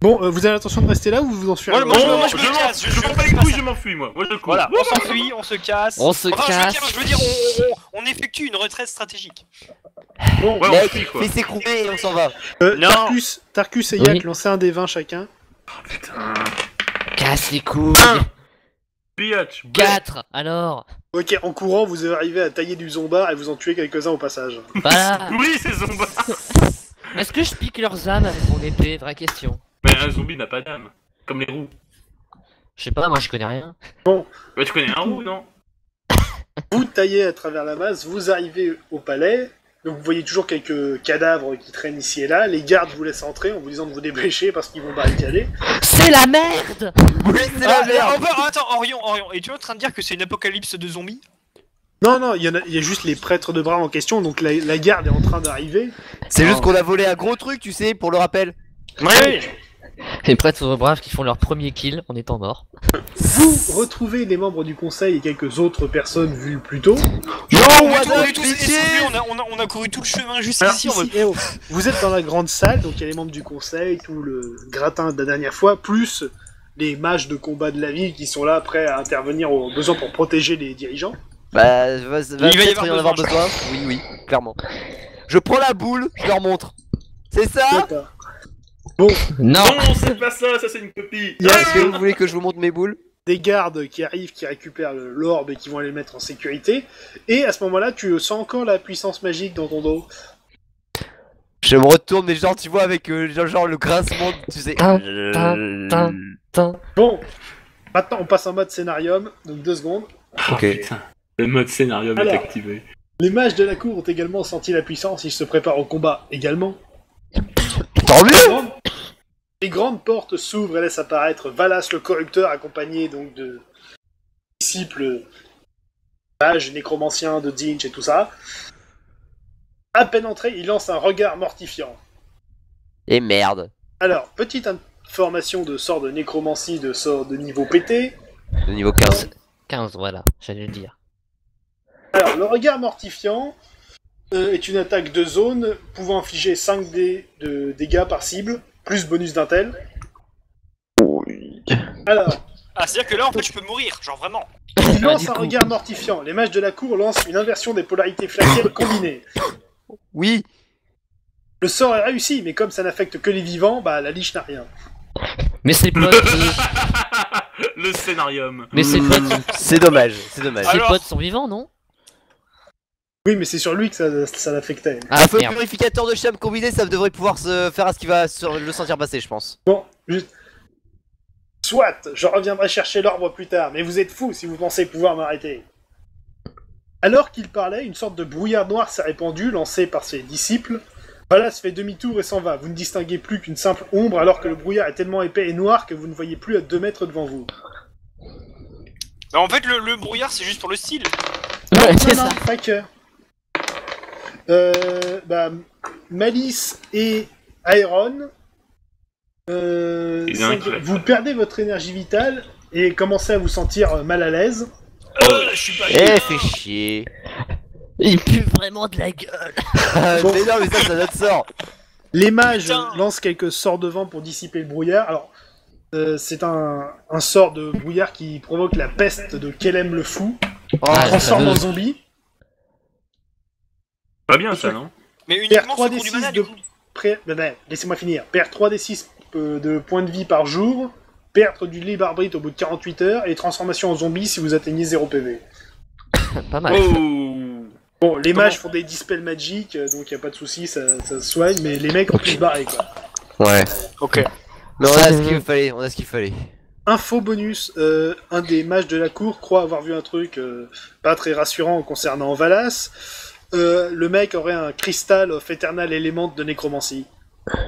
Speaker 1: Bon, vous avez l'intention de rester là ou vous en suivez
Speaker 3: Moi, je
Speaker 2: Bon,
Speaker 3: me casse,
Speaker 2: je m'en bats les couilles, je m'enfuis moi. Moi je cours.
Speaker 3: Voilà, on s'enfuit, on se casse.
Speaker 5: On se
Speaker 3: Enfin,
Speaker 5: casse.
Speaker 3: je veux dire, on effectue une retraite stratégique.
Speaker 1: Bon,
Speaker 2: Ouais, on
Speaker 4: Mec,
Speaker 2: fuit quoi.
Speaker 4: fais s'écrouler et on s'en va.
Speaker 3: Non.
Speaker 1: Tarkus et Yak,
Speaker 5: Oui.
Speaker 1: lancez un des 20 chacun.
Speaker 2: Putain.
Speaker 5: Casse les couilles.
Speaker 2: Biatch.
Speaker 5: 4 alors.
Speaker 1: Ok, en courant, vous arrivez à tailler du zombard et vous en tuez quelques-uns au passage.
Speaker 5: Voilà.
Speaker 2: Oui, c'est zombards.
Speaker 5: Est-ce que je pique leurs âmes avec mon épée? Vraie question.
Speaker 2: Mais un zombie n'a pas d'âme. Comme les roues.
Speaker 5: Je sais pas, moi je connais rien.
Speaker 2: Bah tu connais un roux, non?
Speaker 1: Vous taillez à travers la masse, vous arrivez au palais, donc vous voyez toujours quelques cadavres qui traînent ici et là, les gardes vous laissent entrer en vous disant de vous dépêcher parce qu'ils vont barricader.
Speaker 5: C'est la merde.
Speaker 4: Oui, c'est la merde.
Speaker 3: Attends, Orion, es-tu en train de dire que c'est une apocalypse de zombies?
Speaker 1: Non, il y a juste les prêtres de bras en question, donc la garde est en train d'arriver.
Speaker 4: C'est juste qu'on a volé un gros truc, tu sais, pour le rappel.
Speaker 3: Oui.
Speaker 5: Les prêtres braves qui font leur premier kill en étant morts.
Speaker 1: Vous retrouvez les membres du conseil et quelques autres personnes vues plus tôt.
Speaker 4: Yo,
Speaker 3: On
Speaker 4: what
Speaker 3: est
Speaker 4: up,
Speaker 3: tous
Speaker 4: bitches?
Speaker 3: essoufflés, on a couru tout le chemin
Speaker 1: Alors
Speaker 3: jusqu'ici.
Speaker 1: ici, eh oh, vous êtes dans la grande salle, donc il y a les membres du conseil, tout le gratin de la dernière fois, plus les mages de combat de la ville qui sont là prêts à intervenir au besoin pour protéger les dirigeants.
Speaker 4: Bah, va
Speaker 3: Il va y
Speaker 4: peut-être y en
Speaker 3: avoir
Speaker 4: avoir besoin. Oui, clairement. Je prends la boule, je leur montre. C'est ça?
Speaker 1: D'accord.
Speaker 5: Non.
Speaker 2: Non, c'est pas ça, ça c'est une copie.
Speaker 1: Il y a
Speaker 4: Est-ce que vous voulez que je vous montre mes boules?
Speaker 1: des gardes qui arrivent, qui récupèrent l'orbe et qui vont aller le mettre en sécurité. Et à ce moment-là, tu sens encore la puissance magique dans ton dos.
Speaker 4: Je me retourne, mais genre, tu vois, avec genre le grincement, tu sais.
Speaker 1: Bon, maintenant on passe en mode scénarium, donc 2 secondes.
Speaker 2: Oh, putain. Le mode scénario est
Speaker 1: Alors.
Speaker 2: activé.
Speaker 1: Les mages de la cour ont également senti la puissance, ils se préparent au combat également.
Speaker 4: Tant mieux!
Speaker 1: Les grandes portes s'ouvrent et laissent apparaître Valas le corrupteur, accompagné donc de disciples mages, nécromanciens de Dinch et tout ça. À peine entré, il lance un regard mortifiant.
Speaker 4: Et merde.
Speaker 1: Alors, petite information de sort de nécromancie, de sort de niveau pété.
Speaker 4: Le niveau 15.
Speaker 5: 15, voilà, j'allais le dire.
Speaker 1: Alors, le regard mortifiant est une attaque de zone pouvant infliger 5 dés de dégâts par cible, plus bonus d'intel. Alors,
Speaker 3: Ah, c'est-à-dire que là, en fait, je peux mourir, genre vraiment.
Speaker 1: il lance
Speaker 5: du
Speaker 1: un
Speaker 5: coup.
Speaker 1: regard mortifiant. Les mages de la cour lancent une inversion des polarités flaquelles combinées.
Speaker 4: Oui.
Speaker 1: Le sort est réussi, mais comme ça n'affecte que les vivants, bah la liche n'a rien.
Speaker 5: Mais ses potes,
Speaker 2: Le scénarium.
Speaker 5: mais ses potes,
Speaker 4: C'est dommage, c'est dommage.
Speaker 5: ses
Speaker 3: Alors-
Speaker 5: potes sont vivants, non?
Speaker 1: Oui, mais c'est sur lui que ça l'affectait.
Speaker 5: Ah
Speaker 4: Un feu
Speaker 5: merde.
Speaker 4: purificateur de cham combiné, ça devrait pouvoir se faire à ce qu'il va le sentir passer, je pense.
Speaker 1: Bon, juste... Soit, je reviendrai chercher l'orbe plus tard, mais vous êtes fous si vous pensez pouvoir m'arrêter. Alors qu'il parlait, une sorte de brouillard noir s'est répandu, lancé par ses disciples. Valas fait demi-tour et s'en va. Vous ne distinguez plus qu'une simple ombre, alors que le brouillard est tellement épais et noir que vous ne voyez plus à 2 mètres devant vous.
Speaker 3: Non, en fait, le brouillard, c'est juste pour le style.
Speaker 5: Ouais, c'est ça.
Speaker 1: Pas que. Malice et Aeron,
Speaker 2: Il y a un qui
Speaker 1: vous perdez votre énergie vitale et commencez à vous sentir mal à l'aise.
Speaker 3: Je suis pas
Speaker 4: Eh, fais chier.
Speaker 5: Il pue vraiment de la gueule.
Speaker 1: Bon.
Speaker 4: Mais non, mais ça c'est notre sort.
Speaker 1: Les mages
Speaker 3: Putain.
Speaker 1: lancent quelques sorts de vent pour dissiper le brouillard. Alors, c'est un sort de brouillard qui provoque la peste de Kelem le fou.
Speaker 5: Ah,
Speaker 1: transforme
Speaker 5: la
Speaker 1: en
Speaker 5: fameuse.
Speaker 1: zombie.
Speaker 2: Pas bien ça, non?
Speaker 3: Mais
Speaker 1: Perd
Speaker 3: uniquement
Speaker 1: 3
Speaker 3: ceux
Speaker 1: des
Speaker 3: qui ont du
Speaker 1: 6
Speaker 3: mana,
Speaker 1: de...
Speaker 3: du coup.
Speaker 1: Laissez-moi finir. Perd 3 des 6 de points de vie par jour. Perdre du libre arbitre au bout de 48 heures. Et transformation en zombie si vous atteignez 0 PV.
Speaker 5: Pas mal.
Speaker 2: Oh.
Speaker 1: Bon, les
Speaker 2: Comment
Speaker 1: mages font des dispels magiques, donc y a pas de soucis, ça se soigne, mais les mecs ont pu se barrer, quoi.
Speaker 4: Ouais.
Speaker 3: Ok.
Speaker 4: Mais on a ce qu'il fallait, on a ce qu'il fallait.
Speaker 1: Info bonus, un des mages de la cour croit avoir vu un truc pas très rassurant concernant Valas. Le mec aurait un cristal of eternal element de nécromancie.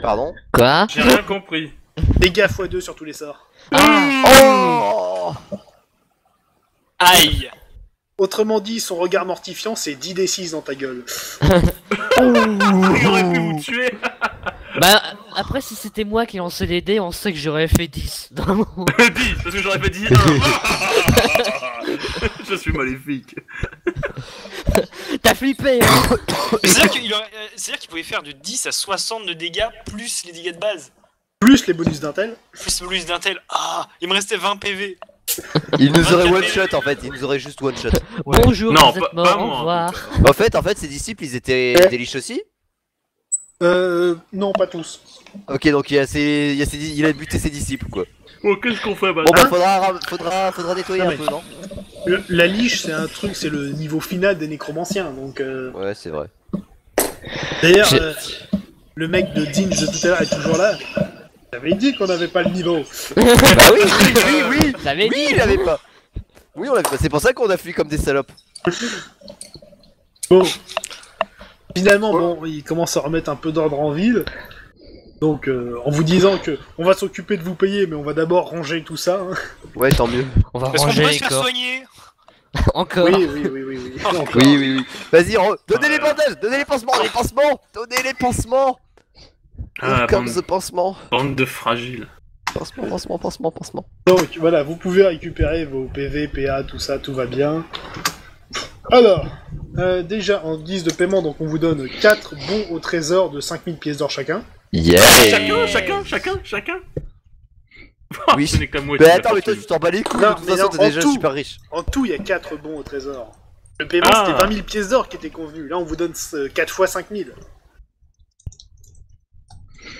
Speaker 4: Pardon.
Speaker 5: Quoi?
Speaker 2: J'ai rien compris.
Speaker 1: Dégâts x2 sur tous les sorts.
Speaker 4: Oh.
Speaker 3: Aïe.
Speaker 1: Autrement dit, son regard mortifiant, c'est 10 d6 dans ta gueule.
Speaker 2: Il aurait pu vous tuer.
Speaker 5: Bah, après, si c'était moi qui lançais les dés, on sait que j'aurais fait 10. Dans mon-
Speaker 2: 10, parce que j'aurais fait 10. Je suis maléfique.
Speaker 5: T'as flippé, hein?
Speaker 3: C'est-à-dire qu'il pouvait faire de 10 à 60 de dégâts, plus les dégâts de base.
Speaker 1: Plus les bonus d'intel.
Speaker 3: Plus le bonus d'intel. Ah, il me restait 20 PV.
Speaker 4: Il nous aurait one shot en fait, il nous aurait juste one shot.
Speaker 5: Bonjour,
Speaker 2: Non,
Speaker 5: vous
Speaker 2: pas-
Speaker 5: êtes mort,
Speaker 2: pas
Speaker 5: au
Speaker 2: moi, en
Speaker 5: revoir.
Speaker 4: En fait, ses disciples ils étaient
Speaker 1: Ouais.
Speaker 4: déliches aussi.
Speaker 1: Non, pas tous.
Speaker 4: Ok, donc il a buté ses disciples quoi.
Speaker 2: Oh, qu'est-ce qu'on fait,
Speaker 4: Bon
Speaker 2: bâtard?
Speaker 4: bah faudra nettoyer
Speaker 1: Non,
Speaker 4: un
Speaker 1: mais-
Speaker 4: peu, non?
Speaker 1: La liche, c'est un truc, c'est le niveau final des nécromanciens, donc...
Speaker 4: Ouais, c'est vrai.
Speaker 1: D'ailleurs,
Speaker 5: J'ai-
Speaker 1: le mec de Dinge de tout à l'heure est toujours là. J'avais dit qu'on n'avait pas le niveau.
Speaker 4: Bah oui, oui,
Speaker 5: Vous l'avez
Speaker 4: oui,
Speaker 5: dit.
Speaker 4: il l'avait pas. Oui, on l'avait pas. C'est pour ça qu'on a fui comme des salopes.
Speaker 1: Bon. Finalement, bon, il commence à remettre un peu d'ordre en ville. Donc, en vous disant que on va s'occuper de vous payer, mais on va d'abord ranger tout ça. Hein.
Speaker 4: Ouais, tant mieux.
Speaker 5: On va
Speaker 3: Est-ce qu'on
Speaker 5: ranger
Speaker 3: pourrait
Speaker 5: les
Speaker 3: se faire
Speaker 5: corps.
Speaker 3: soigner?
Speaker 5: Encore.
Speaker 1: Oui. Encore.
Speaker 4: Oui. Vas-y, donnez les bandages, donnez les pansements, donnez les pansements.
Speaker 2: Ah,
Speaker 4: Comme
Speaker 2: bande,
Speaker 4: ce pansement.
Speaker 2: bande de fragiles.
Speaker 4: Pansement.
Speaker 1: Donc, voilà, vous pouvez récupérer vos PV, PA, tout ça, tout va bien. Alors, déjà, en guise de paiement, donc on vous donne 4 bons au trésor de 5000 pièces d'or chacun.
Speaker 4: Yeah.
Speaker 2: Chacun.
Speaker 4: Oui.
Speaker 2: Ce n'est que la moitié
Speaker 4: Mais
Speaker 2: de la
Speaker 4: attends, mais toi
Speaker 2: fortune.
Speaker 4: tu t'en bats les couilles,
Speaker 1: Non,
Speaker 4: de toute
Speaker 1: mais
Speaker 4: façon
Speaker 1: non,
Speaker 4: t'es
Speaker 1: en
Speaker 4: déjà
Speaker 1: tout.
Speaker 4: super riche.
Speaker 1: En tout, il y a 4 bons au trésor. Le paiement,
Speaker 2: Ah.
Speaker 1: c'était 20 000 pièces d'or qui était convenu. Là, on vous donne 4 fois 5000.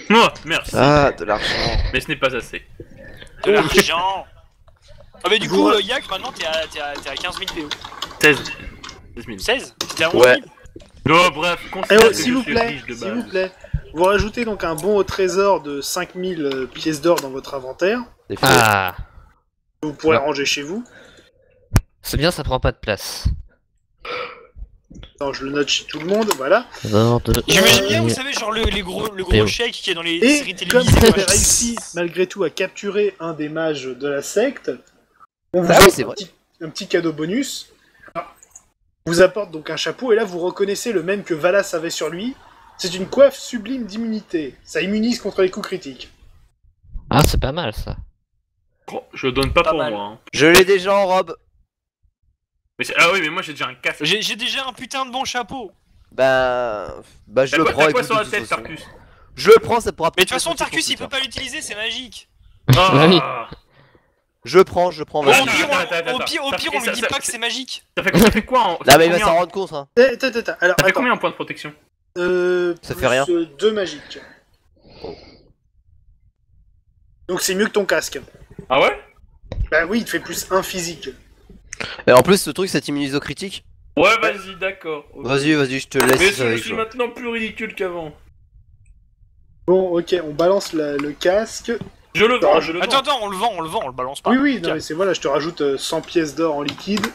Speaker 2: Oh, merci.
Speaker 4: Ah, de l'argent.
Speaker 2: Mais ce n'est pas assez.
Speaker 3: De l'argent. Ah mais du coup,
Speaker 1: Vous-
Speaker 3: Yak, maintenant t'es à 15 000 PO.
Speaker 2: 16 000.
Speaker 3: 16? T'étais à 11 000?
Speaker 4: Ouais.
Speaker 2: Oh, bref,
Speaker 1: Eh
Speaker 2: considère
Speaker 1: oh,
Speaker 2: que
Speaker 1: s'il
Speaker 2: je
Speaker 1: vous
Speaker 2: suis
Speaker 1: plaît,
Speaker 2: riche de
Speaker 1: s'il
Speaker 2: base.
Speaker 1: vous plaît. Vous rajoutez donc un bon au trésor de 5000 pièces d'or dans votre inventaire.
Speaker 4: C'est fait.
Speaker 5: Ah,
Speaker 1: Que vous pourrez
Speaker 5: Ouais.
Speaker 1: ranger chez vous.
Speaker 5: c'est bien, ça prend pas de place.
Speaker 1: Non, je le note chez tout le monde, voilà.
Speaker 3: J'imagine bien, vous savez, genre le gros
Speaker 5: Théo.
Speaker 3: chèque qui est dans les
Speaker 1: Et
Speaker 3: séries
Speaker 1: comme
Speaker 3: télévisées.
Speaker 1: vous avez
Speaker 3: quoi.
Speaker 1: réussi, malgré tout, à capturer un des mages de la secte, on vous
Speaker 4: Ah oui,
Speaker 1: offre
Speaker 4: c'est vrai.
Speaker 1: un petit cadeau bonus. On vous apporte donc un chapeau, et là vous reconnaissez le même que Valas avait sur lui. C'est une coiffe sublime d'immunité. Ça immunise contre les coups critiques.
Speaker 5: Ah, c'est pas mal ça.
Speaker 2: Oh, je donne pas
Speaker 3: Pas
Speaker 2: pour
Speaker 3: mal.
Speaker 2: moi. Hein.
Speaker 4: Je l'ai déjà en robe.
Speaker 2: Mais ah oui, mais moi j'ai déjà un casque.
Speaker 3: J'ai déjà un putain de bon chapeau.
Speaker 4: Bah je
Speaker 2: T'as
Speaker 4: le
Speaker 2: quoi,
Speaker 4: prends.
Speaker 2: t'as quoi
Speaker 4: écoute,
Speaker 2: sur
Speaker 4: de
Speaker 2: la
Speaker 4: toute
Speaker 2: tête,
Speaker 4: façon.
Speaker 2: Tarkus?
Speaker 4: Je le prends, ça pourra.
Speaker 3: Mais de toute façon,
Speaker 4: peut-être
Speaker 3: Tarkus,
Speaker 4: pour
Speaker 3: il
Speaker 4: plus
Speaker 3: peut
Speaker 4: tard.
Speaker 3: pas l'utiliser, c'est magique.
Speaker 5: Oui.
Speaker 2: Ah.
Speaker 4: Je prends,
Speaker 3: Au
Speaker 4: vas-y.
Speaker 2: Attends,
Speaker 3: pire,
Speaker 2: ça
Speaker 3: on
Speaker 2: fait-
Speaker 3: lui dit
Speaker 2: ça-
Speaker 3: pas que c'est magique.
Speaker 2: Ça fait quoi en...
Speaker 4: Là, mais il va
Speaker 2: combien-
Speaker 4: s'en rendre compte, hein.
Speaker 1: Attends. Alors,
Speaker 2: Ça fait
Speaker 1: attends.
Speaker 2: combien en point de protection?
Speaker 4: Ça fait rien.
Speaker 1: 2 magiques. Donc c'est mieux que ton casque.
Speaker 2: Ah ouais?
Speaker 1: Bah oui, il te fait plus 1 physique.
Speaker 4: Et en plus, ce truc, ça t'immunise au critique.
Speaker 2: Ouais, vas-y, d'accord. Ok.
Speaker 4: Vas-y, je te
Speaker 2: Mais
Speaker 4: laisse
Speaker 2: je
Speaker 4: avec
Speaker 2: suis
Speaker 4: toi.
Speaker 2: maintenant plus ridicule qu'avant.
Speaker 1: Bon, ok, on balance le casque.
Speaker 2: Je le vends, je le vends.
Speaker 3: Attends, on le vend, on le balance pas.
Speaker 1: Oui, non mais c'est voilà, je te rajoute 100 pièces d'or en liquide.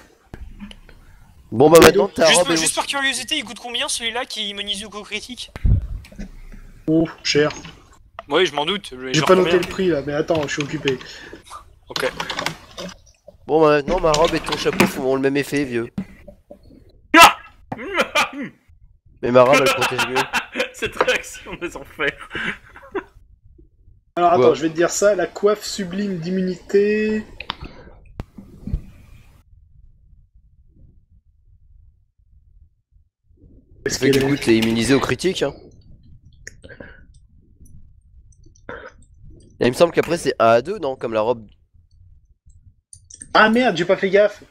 Speaker 4: Bon, bah maintenant, ta robe est
Speaker 3: Juste par curiosité, il coûte combien celui-là qui immunise au coup critique?
Speaker 1: Oh, cher.
Speaker 3: Oui, je m'en doute.
Speaker 1: J'ai pas noté le prix là, mais attends, je suis occupé.
Speaker 3: Ok.
Speaker 4: Bon, bah maintenant, ma robe et ton chapeau font le même effet, vieux.
Speaker 2: Ah.
Speaker 4: Mais ma robe, elle protège mieux.
Speaker 2: Cette réaction des enfers.
Speaker 1: Alors attends,
Speaker 4: Ouais.
Speaker 1: je vais te dire ça, la coiffe sublime d'immunité. Est-ce
Speaker 4: Ça fait que
Speaker 1: qu'elle
Speaker 4: du
Speaker 1: est-
Speaker 4: coup, t'es immunisé au critique, hein. Et il me semble qu'après, c'est 1 à 2, non? Comme la robe.
Speaker 1: Ah merde, j'ai pas fait gaffe.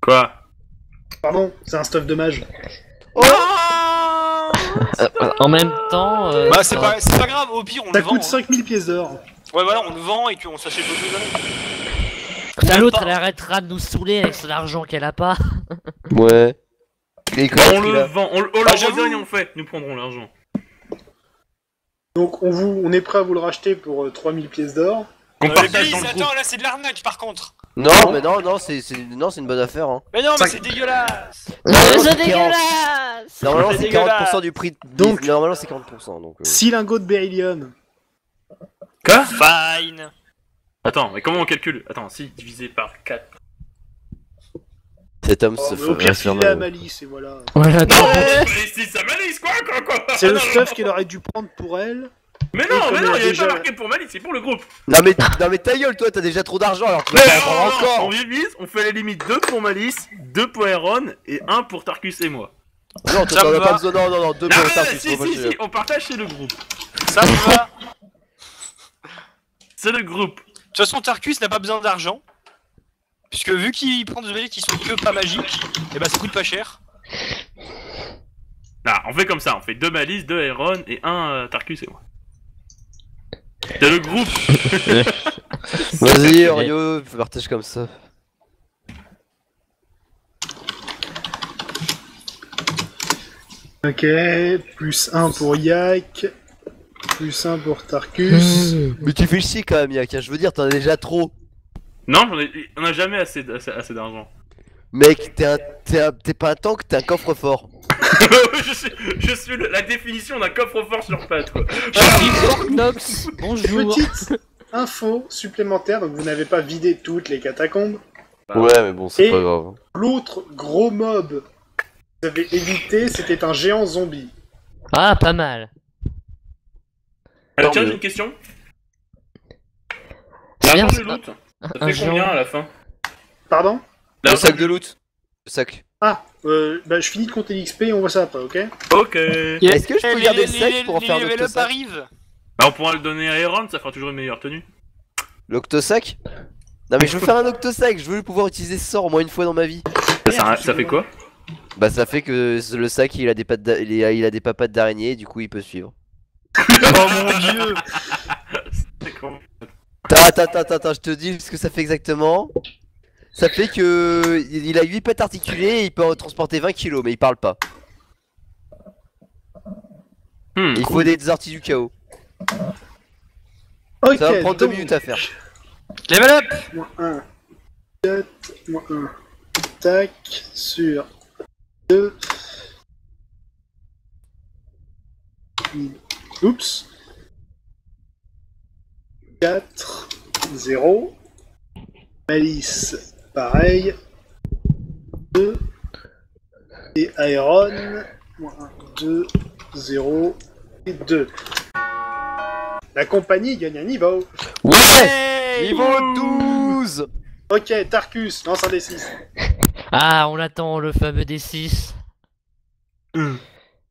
Speaker 2: Quoi?
Speaker 1: Pardon, c'est un stuff de mage.
Speaker 5: En même temps.
Speaker 3: Bah c'est pas grave, au pire on
Speaker 1: Ça
Speaker 3: le vend.
Speaker 1: coûte
Speaker 3: Hein.
Speaker 1: 5000 pièces d'or.
Speaker 3: Ouais voilà, on le vend et puis on s'achète autre chose.
Speaker 5: Ça, l'autre, elle arrêtera de nous saouler avec son argent qu'elle a pas.
Speaker 4: Ouais. Et quoi,
Speaker 2: On
Speaker 4: qu'il
Speaker 2: le
Speaker 4: a-
Speaker 2: vend, on
Speaker 3: Bah,
Speaker 2: leur
Speaker 3: j'avoue.
Speaker 2: dit rien, on fait. Nous prendrons l'argent.
Speaker 1: Donc on est prêt à vous le racheter pour 3000 pièces d'or.
Speaker 2: Qu'on
Speaker 3: Les
Speaker 2: partage
Speaker 3: Galice,
Speaker 2: dans le groupe.
Speaker 3: attends, là c'est de l'arnaque par contre.
Speaker 4: Non, mais non, c'est une bonne affaire. Hein.
Speaker 3: Mais non, mais
Speaker 1: Ça-
Speaker 3: c'est dégueulasse.
Speaker 4: Normalement,
Speaker 5: C'est
Speaker 4: c'est 40.
Speaker 5: dégueulasse.
Speaker 4: Normalement,
Speaker 3: C'est
Speaker 4: c'est
Speaker 3: dégueulasse.
Speaker 4: 40% du prix.
Speaker 1: Donc-
Speaker 4: Normalement, c'est 40%. Donc,
Speaker 1: 6 lingots de beryllium.
Speaker 2: Quoi?
Speaker 3: Fine.
Speaker 2: Attends, mais comment on calcule? Attends, si divisé par 4.
Speaker 4: cet homme
Speaker 1: Oh,
Speaker 4: se
Speaker 1: mais
Speaker 4: fait
Speaker 1: au pire,
Speaker 4: se faire
Speaker 1: filez à
Speaker 4: mal.
Speaker 1: Malice et voilà.
Speaker 5: Voilà,
Speaker 2: Non,
Speaker 5: donc,
Speaker 2: mais ça malice, quoi.
Speaker 1: C'est le
Speaker 2: Non,
Speaker 1: stuff
Speaker 2: non,
Speaker 1: qu'elle aurait dû prendre pour elle.
Speaker 2: Mais
Speaker 1: Et
Speaker 2: non,
Speaker 1: comme
Speaker 2: mais
Speaker 1: elle
Speaker 2: non,
Speaker 1: a
Speaker 2: il y avait
Speaker 1: déjà-
Speaker 2: pas marqué pour malice, c'est pour le groupe.
Speaker 4: Non, mais ta gueule, toi, t'as déjà trop d'argent alors que tu
Speaker 2: Mais
Speaker 4: vas en prendre
Speaker 2: non, on
Speaker 4: encore.
Speaker 2: divise, on fait les limites 2 pour Malice, 2 pour Aaron et 1 pour Tarkus et moi.
Speaker 4: Non,
Speaker 3: Ça
Speaker 4: t'en
Speaker 3: me
Speaker 4: as
Speaker 3: va.
Speaker 4: pas besoin. Non, deux
Speaker 2: Non,
Speaker 4: pour
Speaker 2: mais
Speaker 4: Tarkus,
Speaker 2: si,
Speaker 4: faut pas
Speaker 2: si,
Speaker 4: que-
Speaker 2: si, on partage chez le groupe.
Speaker 3: Ça me va.
Speaker 2: C'est le groupe.
Speaker 3: De toute façon, Tarkus n'a pas besoin d'argent. Puisque vu qu'il prend des objets qui sont que pas magiques, et bah ça coûte pas cher.
Speaker 2: Ah, on fait comme ça, on fait 2 Malice, 2 Aaron et 1 Tarkus et moi. C'est le groupe.
Speaker 4: Vas-y, Orio, partage comme ça.
Speaker 1: Ok, plus 1 pour Yak. Plus 1 pour Tarkus.
Speaker 4: Mais tu fais chier quand même, Yak. Je veux dire, t'en as déjà trop.
Speaker 2: Non, on a jamais assez d'argent.
Speaker 4: Mec, t'es pas un tank, t'es un coffre-fort.
Speaker 2: je suis la définition d'un coffre-fort sur pattes, quoi.
Speaker 5: Nox, bonjour.
Speaker 1: Petite info supplémentaire, donc vous n'avez pas vidé toutes les catacombes.
Speaker 4: Ouais, mais bon, c'est
Speaker 1: Et-
Speaker 4: pas grave.
Speaker 1: L'autre gros mob que vous avez évité, c'était un géant zombie.
Speaker 5: Ah, pas mal.
Speaker 2: Alors,
Speaker 4: Non,
Speaker 2: tiens,
Speaker 4: mais-
Speaker 2: j'ai une question.
Speaker 5: C'est bien,
Speaker 2: L'argent
Speaker 5: c'est
Speaker 2: de loot, ça
Speaker 5: un
Speaker 2: fait combien
Speaker 5: géant.
Speaker 2: à la fin?
Speaker 1: Pardon?
Speaker 4: Le
Speaker 2: L'argent
Speaker 4: sac de loot. Le sac.
Speaker 1: Ah, bah je finis de compter l'XP et on voit ça après, ok?
Speaker 2: Ok.
Speaker 4: Est-ce que je peux garder le sac pour en faire un
Speaker 3: Les level up
Speaker 4: octosac?
Speaker 3: arrivent.
Speaker 2: Bah, on pourra le donner à Aaron, ça fera toujours une meilleure tenue.
Speaker 4: L'octosac? Non, mais je veux faire un octosac, je veux pouvoir utiliser ce sort au moins une fois dans ma vie.
Speaker 2: Ça fait quoi?
Speaker 4: Bah, ça fait que le sac il a des pattes il a des papates d'araignée et du coup il peut suivre.
Speaker 3: Oh mon dieu.
Speaker 2: D'accord.
Speaker 4: Attends, je te dis ce que ça fait exactement. Ça fait que il a 8 pattes articulées et il peut en transporter 20 kilos, mais il parle pas. Et il faut des orties du chaos.
Speaker 1: Ok,
Speaker 4: Ça va prendre 2
Speaker 1: donc,
Speaker 4: minutes à faire.
Speaker 3: Level up.
Speaker 1: Moins 1, 4, moins 1. Tac, sur 2. Oups. 4, 0. Malice, pareil. 2. Et Iron, moins 1, 2, 0 et 2. La compagnie gagne un niveau.
Speaker 4: Ouais, niveau 12.
Speaker 1: Ok, Tarkus, lance un des 6.
Speaker 5: Ah, on l'attend, le fameux D6.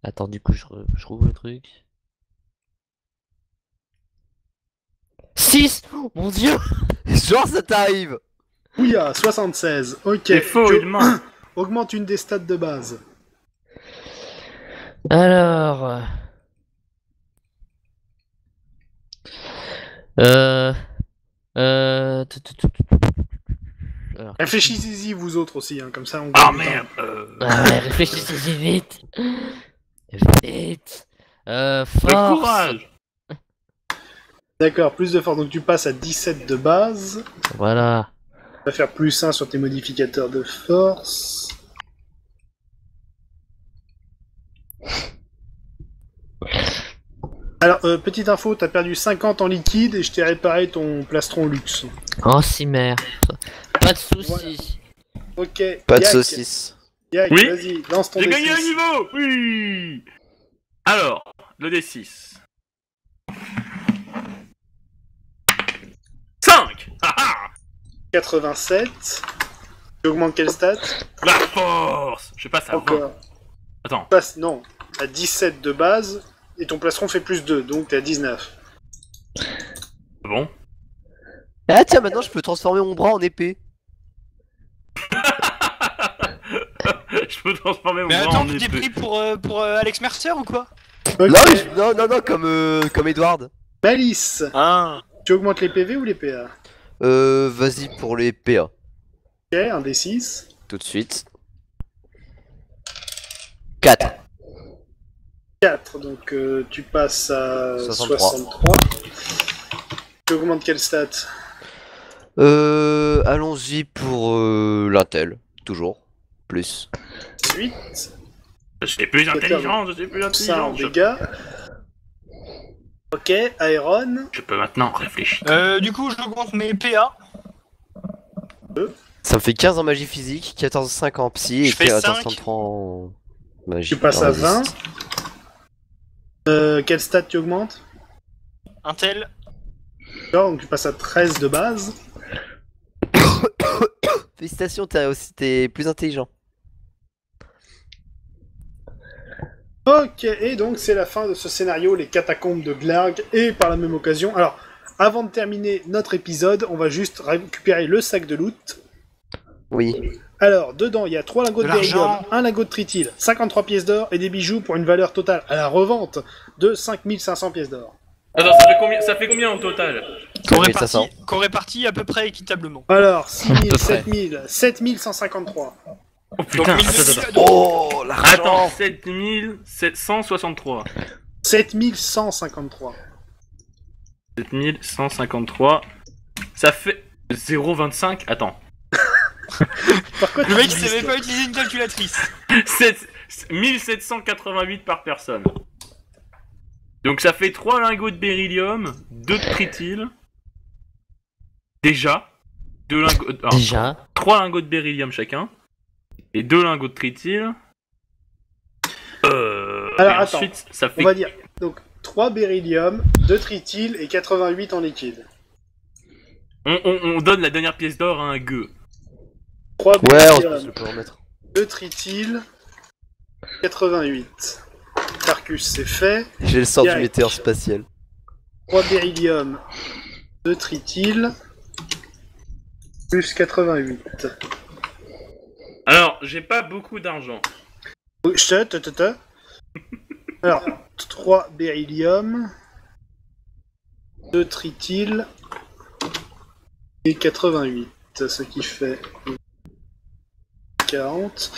Speaker 5: Attends, du coup, je rouvre le truc. 6. Mon dieu.
Speaker 4: Genre ça t'arrive.
Speaker 1: Ouya, 76. Ok,
Speaker 2: C'est faux,
Speaker 1: tu
Speaker 2: il ment.
Speaker 1: augmente une des stats de base.
Speaker 5: Alors... Alors,
Speaker 1: Réfléchissez-y vous autres aussi, hein, comme ça on
Speaker 2: Ah
Speaker 1: gagne du
Speaker 2: merde.
Speaker 5: Ah ouais, réfléchissez vite. Vite.
Speaker 2: Le
Speaker 5: Force.
Speaker 2: courage.
Speaker 1: temps. D'accord, plus de force, donc tu passes à 17 de base.
Speaker 5: Voilà.
Speaker 1: Tu vas faire plus 1 sur tes modificateurs de force. Alors, petite info, t'as perdu 50 en liquide et je t'ai réparé ton plastron luxe.
Speaker 5: Oh, si merde. Pas de soucis.
Speaker 1: Ok,
Speaker 4: Pas de
Speaker 1: Yak,
Speaker 4: saucisse.
Speaker 1: Yak,
Speaker 2: Oui.
Speaker 1: vas-y, lance ton
Speaker 2: J'ai gagné un
Speaker 1: D6.
Speaker 2: niveau. Oui. Alors, le D6. 5. Haha.
Speaker 1: 87. Tu augmentes quelle stat?
Speaker 2: La force. Je passe à 20.
Speaker 1: Encore.
Speaker 2: Attends.
Speaker 1: Passe, non, à 17 de base, et ton plastron fait plus 2, donc t'es à 19.
Speaker 2: Bon.
Speaker 4: Ah tiens, maintenant je peux transformer mon bras en épée.
Speaker 2: Je me transformer mon
Speaker 3: Mais
Speaker 2: bras
Speaker 3: attends,
Speaker 2: en
Speaker 3: tu t'es
Speaker 2: épée.
Speaker 3: pris pour Alex Mercer ou quoi?
Speaker 1: Ok.
Speaker 4: Non, comme Edward.
Speaker 1: Malice,
Speaker 3: Ah.
Speaker 1: tu augmentes les PV ou les PA?
Speaker 4: Vas-y pour les PA.
Speaker 1: Ok, un D6.
Speaker 4: Tout de suite. 4.
Speaker 1: 4, donc tu passes à
Speaker 4: 63.
Speaker 1: 63. Tu augmentes quelle stat?
Speaker 4: Allons-y pour l'intel. Toujours. Plus.
Speaker 1: 8.
Speaker 2: Je suis plus intelligent, je suis plus
Speaker 1: Ça en
Speaker 2: intelligent. Je...
Speaker 1: dégâts. Ok, Aeron.
Speaker 2: je peux maintenant réfléchir.
Speaker 3: Du coup, j'augmente mes PA.
Speaker 4: Ça me fait 15 en magie physique, 14,5 en psy et
Speaker 3: Je fais
Speaker 4: 14,33 en magie.
Speaker 1: Tu passes
Speaker 4: en
Speaker 1: à
Speaker 4: résiste.
Speaker 1: 20. Quelle stat tu augmentes?
Speaker 3: Intel.
Speaker 1: D'accord, donc tu passes à 13 de base.
Speaker 4: Félicitations, t'es plus intelligent.
Speaker 1: Ok, et donc c'est la fin de ce scénario, les catacombes de Glarg, et par la même occasion... Alors, avant de terminer notre épisode, on va juste récupérer le sac de loot.
Speaker 4: Oui.
Speaker 1: Alors, dedans, il y a 3 lingots de
Speaker 3: De l'argent.
Speaker 1: beryllium, 1 lingot de trityl, 53 pièces d'or et des bijoux pour une valeur totale à la revente de 5500 pièces d'or.
Speaker 2: Attends, ça fait combien au total?
Speaker 3: Qu'on
Speaker 4: 1500.
Speaker 3: répartit à peu près équitablement.
Speaker 1: Alors, 6000,
Speaker 5: peu près.
Speaker 1: 7000, 7153.
Speaker 2: Oh putain,
Speaker 3: Donc,
Speaker 2: attends.
Speaker 4: Oh,
Speaker 2: Attends, 7763.
Speaker 1: 7153.
Speaker 2: 7153. Ça fait 0,25. Attends.
Speaker 1: Pourquoi
Speaker 3: Le mec, il sait même pas utiliser une calculatrice.
Speaker 2: 1788 par personne. Donc ça fait 3 lingots de beryllium, 2 de trityl. Déjà. 2 lingots.
Speaker 5: Déjà.
Speaker 2: 3 lingots de beryllium chacun. Et 2 lingots de trityl.
Speaker 1: Alors,
Speaker 2: et
Speaker 1: attends.
Speaker 2: ensuite, ça fait.
Speaker 1: On va dire, donc 3 beryllium, 2 trityl et 88 en liquide.
Speaker 2: On donne la dernière pièce d'or à un gueux.
Speaker 1: 3
Speaker 4: Ouais, on
Speaker 1: beryllium,
Speaker 4: peut le remettre.
Speaker 1: 2 trityl, 88. Tarkus, c'est fait.
Speaker 4: J'ai le sort du
Speaker 1: Direct.
Speaker 4: météore spatial.
Speaker 1: 3 beryllium, 2 trityl, plus 88.
Speaker 2: Alors, j'ai pas beaucoup d'argent.
Speaker 1: Alors, 3 beryllium, 2 trityl et 88, ce qui fait 40.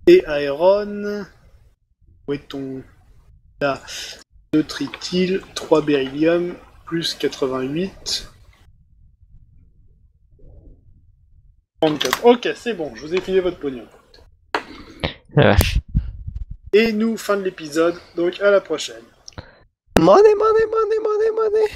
Speaker 1: Et Aeron, où est ton... Là, 2 trityl, 3 beryllium, plus 88. 34. Ok, c'est bon, je vous ai filé votre pognon.
Speaker 5: La vache.
Speaker 1: Et nous, fin de l'épisode, donc à la prochaine.
Speaker 4: Money, money, money, money, money.